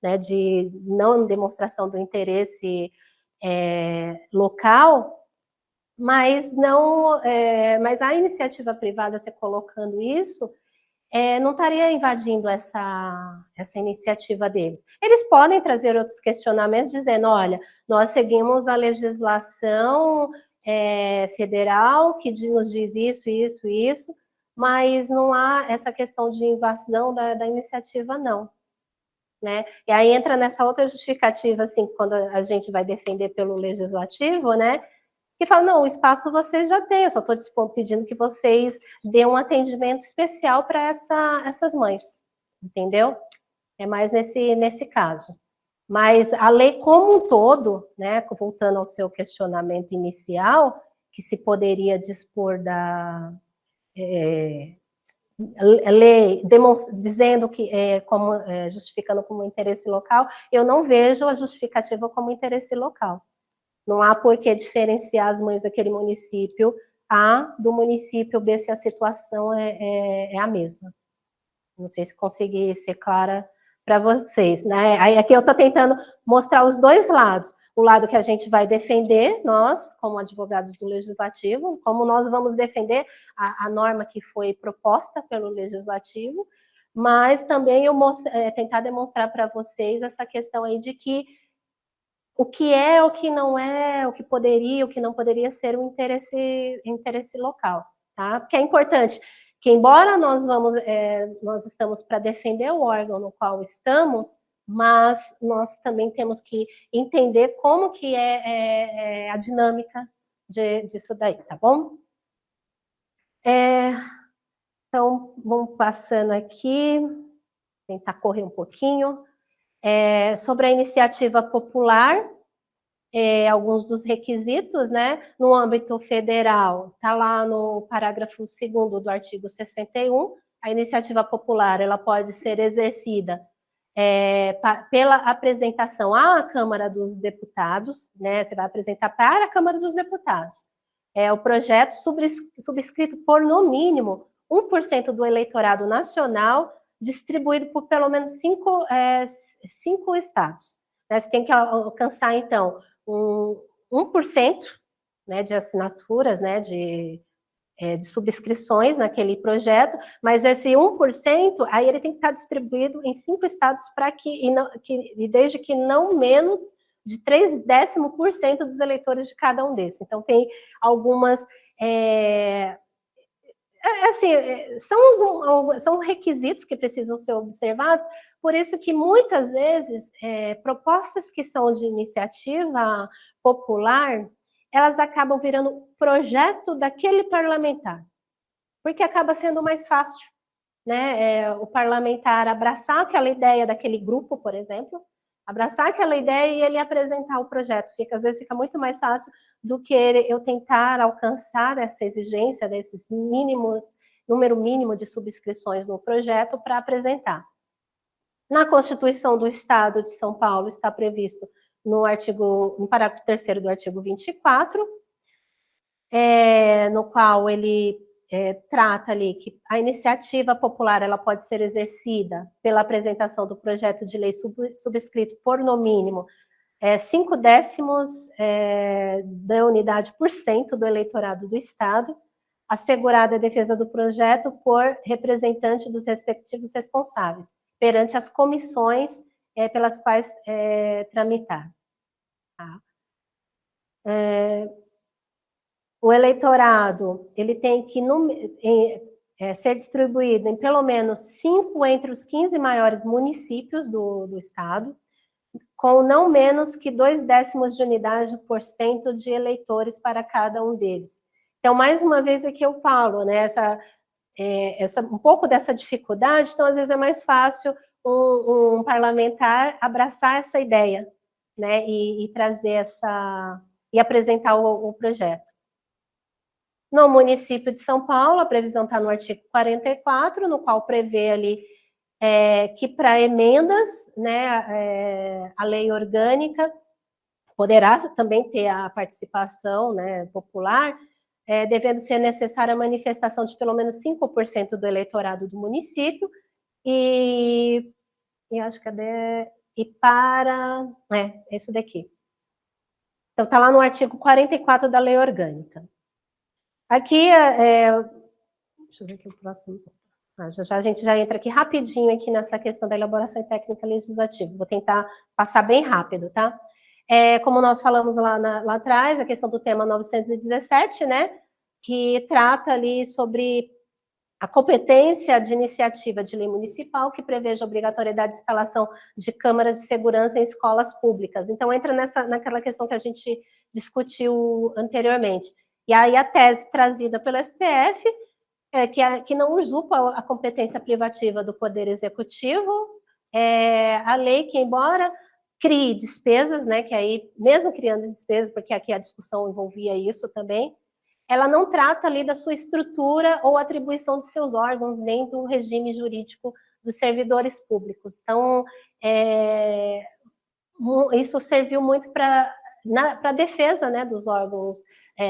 né, de não demonstração do interesse local, mas não, mas a iniciativa privada, se colocando isso, não estaria invadindo essa iniciativa deles. Eles podem trazer outros questionamentos dizendo, olha, nós seguimos a legislação federal que nos diz isso, isso, isso, mas não há essa questão de invasão da iniciativa, não. Né? E aí entra nessa outra justificativa, assim, quando a gente vai defender pelo legislativo, né? Que fala, não, o espaço vocês já têm, eu só estou pedindo que vocês dêem um atendimento especial para essas mães, entendeu? É mais nesse caso. Mas a lei como um todo, né, voltando ao seu questionamento inicial, que se poderia dispor da lei dizendo que justificando como interesse local, eu não vejo a justificativa como interesse local. Não há por que diferenciar as mães daquele município A do município B se a situação é a mesma. Não sei se consegui ser clara para vocês, né? Aí aqui eu estou tentando mostrar os dois lados. O lado que a gente vai defender, nós, como advogados do Legislativo, como nós vamos defender a norma que foi proposta pelo Legislativo, mas também eu tentar demonstrar para vocês essa questão aí de que o que é, o que não é, o que poderia, o que não poderia ser um interesse local, tá? Porque é importante que, embora nós estamos para defender o órgão no qual estamos, mas nós também temos que entender como que é a dinâmica disso daí, tá bom? Então, vamos passando aqui, tentar correr um pouquinho. Sobre a iniciativa popular, alguns dos requisitos, né? No âmbito federal, está lá no parágrafo 2º do artigo 61, a iniciativa popular ela pode ser exercida pela apresentação à Câmara dos Deputados, né? Você vai apresentar para a Câmara dos Deputados. O projeto subscrito por, no mínimo, 1% do eleitorado nacional, distribuído por pelo menos 5 estados. Né? Você tem que alcançar, então, 1%, né, de assinaturas, né, de subscrições naquele projeto, mas esse 1%, aí ele tem que estar distribuído em 5 estados para e desde que não menos de 0,3% dos eleitores de cada um desses. Então, tem algumas... são requisitos que precisam ser observados, por isso que muitas vezes propostas que são de iniciativa popular, elas acabam virando projeto daquele parlamentar, porque acaba sendo mais fácil, né? O parlamentar abraçar aquela ideia daquele grupo, por exemplo, abraçar aquela ideia e ele apresentar o projeto. Às vezes fica muito mais fácil do que eu tentar alcançar essa exigência desses número mínimo de subscrições no projeto para apresentar. Na Constituição do Estado de São Paulo está previsto no parágrafo 3º do artigo 24, no qual ele trata ali que a iniciativa popular ela pode ser exercida pela apresentação do projeto de lei subscrito por, no mínimo, 0,5 da unidade por cento do eleitorado do Estado, assegurada a defesa do projeto por representante dos respectivos responsáveis, perante as comissões pelas quais tramitar. Tá? O eleitorado ele tem que ser distribuído em pelo menos 5 entre os 15 maiores municípios do Estado, com não menos que 0,2 de unidade por cento de eleitores para cada um deles. Então, mais uma vez aqui eu falo, né, um pouco dessa dificuldade, então às vezes é mais fácil um parlamentar abraçar essa ideia, né, e trazer e apresentar o projeto. No município de São Paulo, a previsão está no artigo 44, no qual prevê ali que para emendas, né, a lei orgânica poderá também ter a participação, né, popular, devendo ser necessária a manifestação de pelo menos 5% do eleitorado do município, e acho que é isso daqui. Então, está lá no artigo 44 da Lei Orgânica. Aqui, deixa eu ver aqui o próximo. A gente já entra aqui rapidinho aqui nessa questão da elaboração técnica legislativa. Vou tentar passar bem rápido, tá? Como nós falamos lá atrás, a questão do tema 917, né? Que trata ali sobre a competência de iniciativa de lei municipal que preveja a obrigatoriedade de instalação de câmaras de segurança em escolas públicas. Então, entra naquela questão que a gente discutiu anteriormente. E aí, a tese trazida pelo STF que não usurpa a competência privativa do Poder Executivo, a lei que, embora crie despesas, né, que aí, mesmo criando despesas, porque aqui a discussão envolvia isso também, ela não trata ali da sua estrutura ou atribuição de seus órgãos dentro do regime jurídico dos servidores públicos. Então, isso serviu muito para a defesa, né, dos órgãos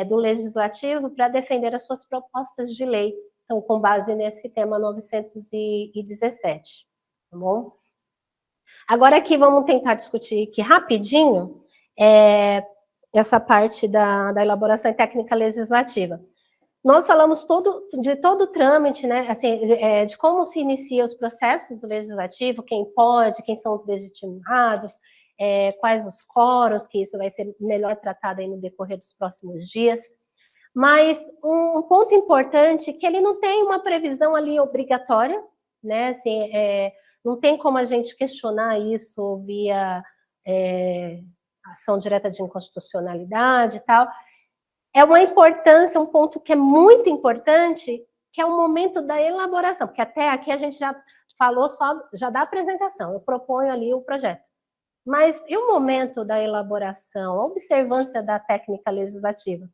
do Legislativo, para defender as suas propostas de lei, então, com base nesse tema 917, tá bom? Agora aqui vamos tentar discutir aqui rapidinho essa parte da elaboração técnica legislativa. Nós falamos de todo o trâmite, né, assim, de como se inicia os processos legislativos, quem pode, quem são os legitimados, quais os quóruns, que isso vai ser melhor tratado aí no decorrer dos próximos dias. Mas um ponto importante é que ele não tem uma previsão ali obrigatória, né, assim, não tem como a gente questionar isso via ação direta de inconstitucionalidade e tal. É uma importância, um ponto que é muito importante, que é o momento da elaboração, porque até aqui a gente já falou já da apresentação, eu proponho ali o projeto. Mas e o momento da elaboração, a observância da técnica legislativa?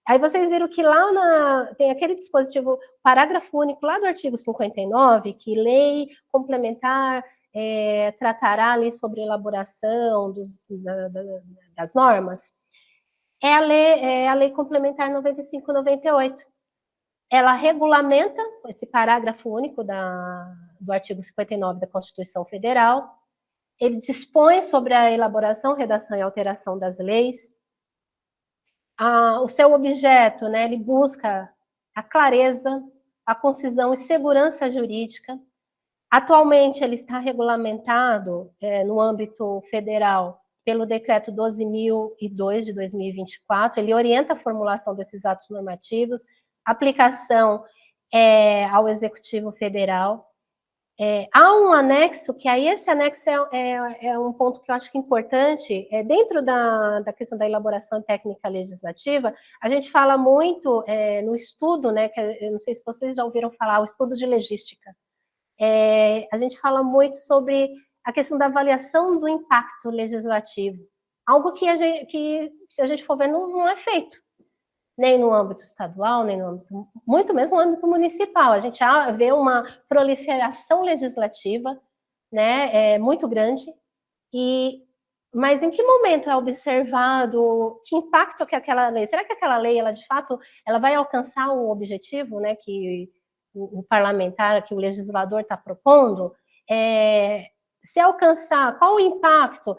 Aí vocês viram que lá tem aquele dispositivo, parágrafo único lá do artigo 59, que lei complementar tratará ali sobre elaboração das normas. É a lei complementar 95 e 98. Ela regulamenta esse parágrafo único do artigo 59 da Constituição Federal. Ele dispõe sobre a elaboração, redação e alteração das leis. O seu objeto, né, ele busca a clareza, a concisão e segurança jurídica. Atualmente, ele está regulamentado no âmbito federal pelo Decreto 12.002 de 2024, ele orienta a formulação desses atos normativos, aplicação ao Executivo Federal. Há um anexo, que aí esse anexo é um ponto que eu acho que é importante, dentro da questão da elaboração técnica legislativa, a gente fala muito no estudo, né, que eu não sei se vocês já ouviram falar, o estudo de legística. A gente fala muito sobre a questão da avaliação do impacto legislativo, algo que se a gente for ver, não é feito, nem no âmbito estadual, nem no âmbito, muito menos no âmbito municipal. A gente vê uma proliferação legislativa, né, muito grande, mas em que momento é observado que impacto que aquela lei, será que aquela lei, ela de fato, ela vai alcançar o objetivo, né, que o parlamentar, que o legislador está propondo? Se alcançar, qual o impacto?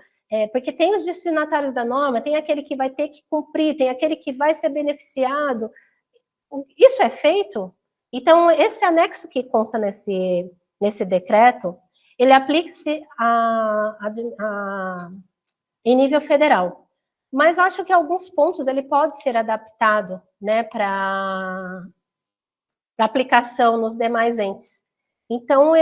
Porque tem os destinatários da norma, tem aquele que vai ter que cumprir, tem aquele que vai ser beneficiado. Isso é feito? Então, esse anexo que consta nesse decreto, ele aplica-se em nível federal. Mas eu acho que alguns pontos ele pode ser adaptado, né, para aplicação nos demais entes. Então,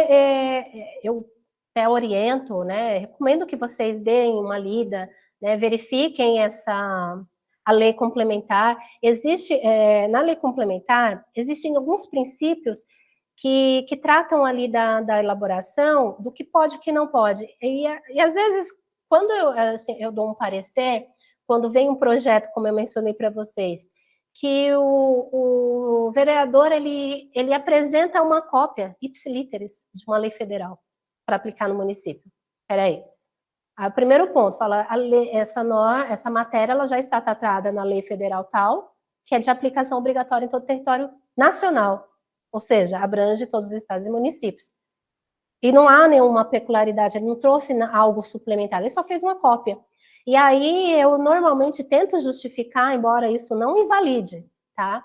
eu até oriento, né, recomendo que vocês deem uma lida, né, verifiquem a lei complementar. Na lei complementar, existem alguns princípios que tratam ali da elaboração, do que pode e o que não pode. E às vezes, quando eu dou um parecer, quando vem um projeto, como eu mencionei para vocês, que o vereador, ele apresenta uma cópia, ipsilíteris, de uma lei federal, para aplicar no município. Espera aí. O primeiro ponto, fala, essa matéria ela já está tratada na lei federal tal, que é de aplicação obrigatória em todo o território nacional, ou seja, abrange todos os estados e municípios. E não há nenhuma peculiaridade, ele não trouxe algo suplementar, ele só fez uma cópia. E aí eu normalmente tento justificar, embora isso não invalide, tá?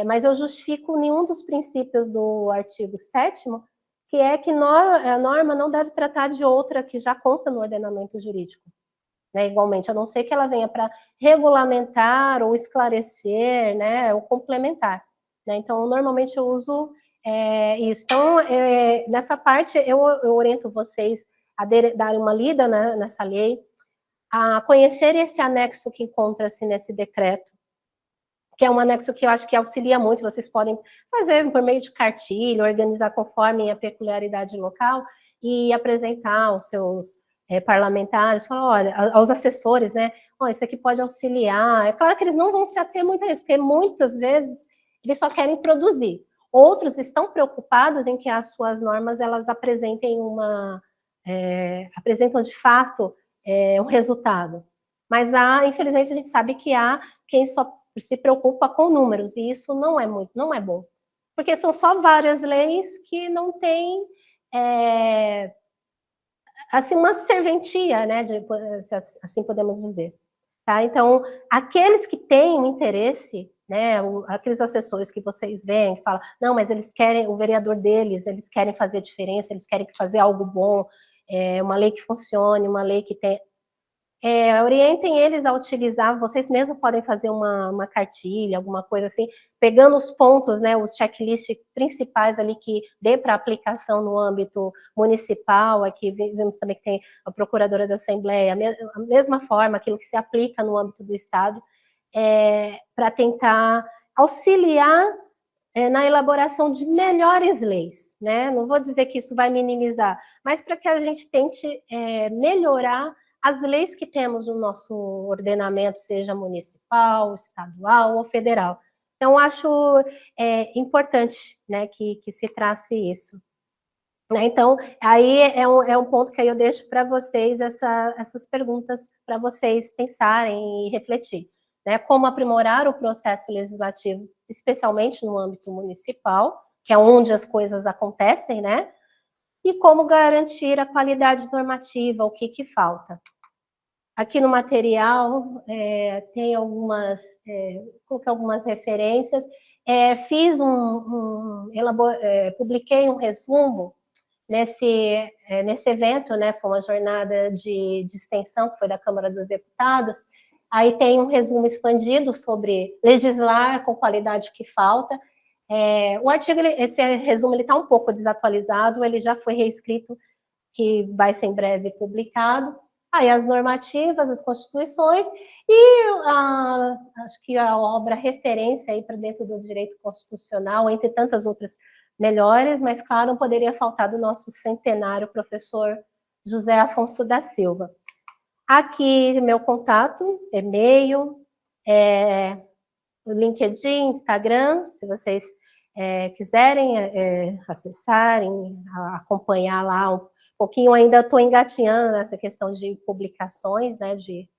Mas eu justifico nenhum dos princípios do artigo 7º, que é que a norma não deve tratar de outra que já consta no ordenamento jurídico. Né, igualmente, a não ser que ela venha para regulamentar ou esclarecer, né, ou complementar. Né? Então, normalmente eu uso isso. Então, nessa parte, eu oriento vocês a darem uma lida, né, nessa lei, a conhecer esse anexo que encontra-se nesse decreto, que é um anexo que eu acho que auxilia muito, vocês podem fazer por meio de cartilha, organizar conforme a peculiaridade local e apresentar os seus parlamentares, falar, olha, aos assessores, né, ó, isso aqui pode auxiliar. É claro que eles não vão se ater muito a isso, porque muitas vezes eles só querem produzir. Outros estão preocupados em que as suas normas, elas apresentem apresentam de fato um resultado. Mas infelizmente, a gente sabe que há quem só se preocupa com números, e isso não é bom. Porque são só várias leis que não têm assim, uma serventia, né, se assim podemos dizer. Tá? Então, aqueles que têm um interesse, né, aqueles assessores que vocês veem, que falam, não, mas eles querem, o vereador deles, eles querem fazer diferença, eles querem fazer algo bom, uma lei que funcione, uma lei que tem... orientem eles a utilizar, vocês mesmos podem fazer uma cartilha, alguma coisa assim, pegando os pontos, né, os checklists principais ali que dê para aplicação no âmbito municipal. Aqui vemos também que tem a Procuradora da Assembleia, a mesma forma, aquilo que se aplica no âmbito do Estado, para tentar auxiliar na elaboração de melhores leis, né? Não vou dizer que isso vai minimizar, mas para que a gente tente melhorar as leis que temos no nosso ordenamento, seja municipal, estadual ou federal. Então, acho importante, né, que se trace isso. Né? Então, aí é um ponto que aí eu deixo para vocês essas perguntas para vocês pensarem e refletir. Né? Como aprimorar o processo legislativo, especialmente no âmbito municipal, que é onde as coisas acontecem, né? E como garantir a qualidade normativa, o que falta. Aqui no material tem algumas referências. Fiz publiquei um resumo nesse evento, né? Foi uma jornada de extensão que foi da Câmara dos Deputados. Aí tem um resumo expandido sobre legislar com qualidade que falta. O artigo, esse resumo, ele está um pouco desatualizado, ele já foi reescrito, que vai ser em breve publicado. Aí as normativas, as constituições e acho que a obra referência aí para dentro do direito constitucional, entre tantas outras melhores, mas claro, não poderia faltar do nosso centenário professor José Afonso da Silva. Aqui meu contato, e-mail, o LinkedIn, Instagram, se vocês quiserem acessarem, acompanhar lá um pouquinho. Ainda estou engatinhando nessa questão de publicações, né, de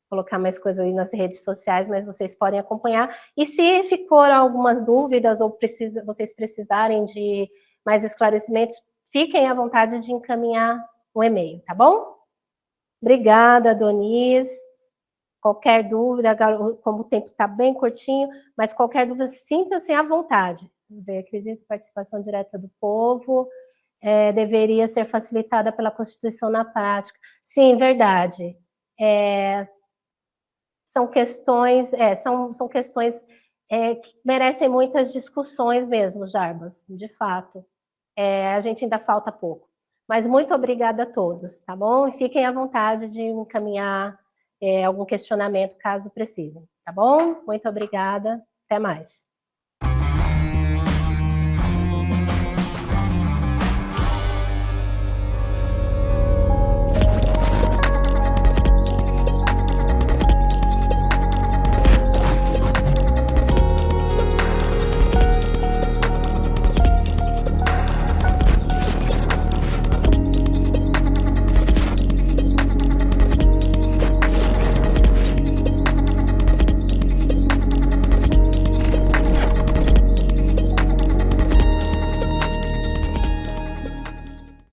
colocar mais coisas aí nas redes sociais, mas vocês podem acompanhar. E se ficou algumas dúvidas ou vocês precisarem de mais esclarecimentos, fiquem à vontade de encaminhar o e-mail, tá bom? Obrigada, Doniz. Qualquer dúvida, como o tempo está bem curtinho, mas qualquer dúvida, sinta-se à vontade. Acredito que a participação direta do povo deveria ser facilitada pela Constituição na prática. Sim, verdade. São questões, são questões que merecem muitas discussões mesmo, Jarbas, de fato. A gente ainda falta pouco. Mas muito obrigada a todos, tá bom? E fiquem à vontade de encaminhar algum questionamento, caso precisem, tá bom? Muito obrigada, até mais.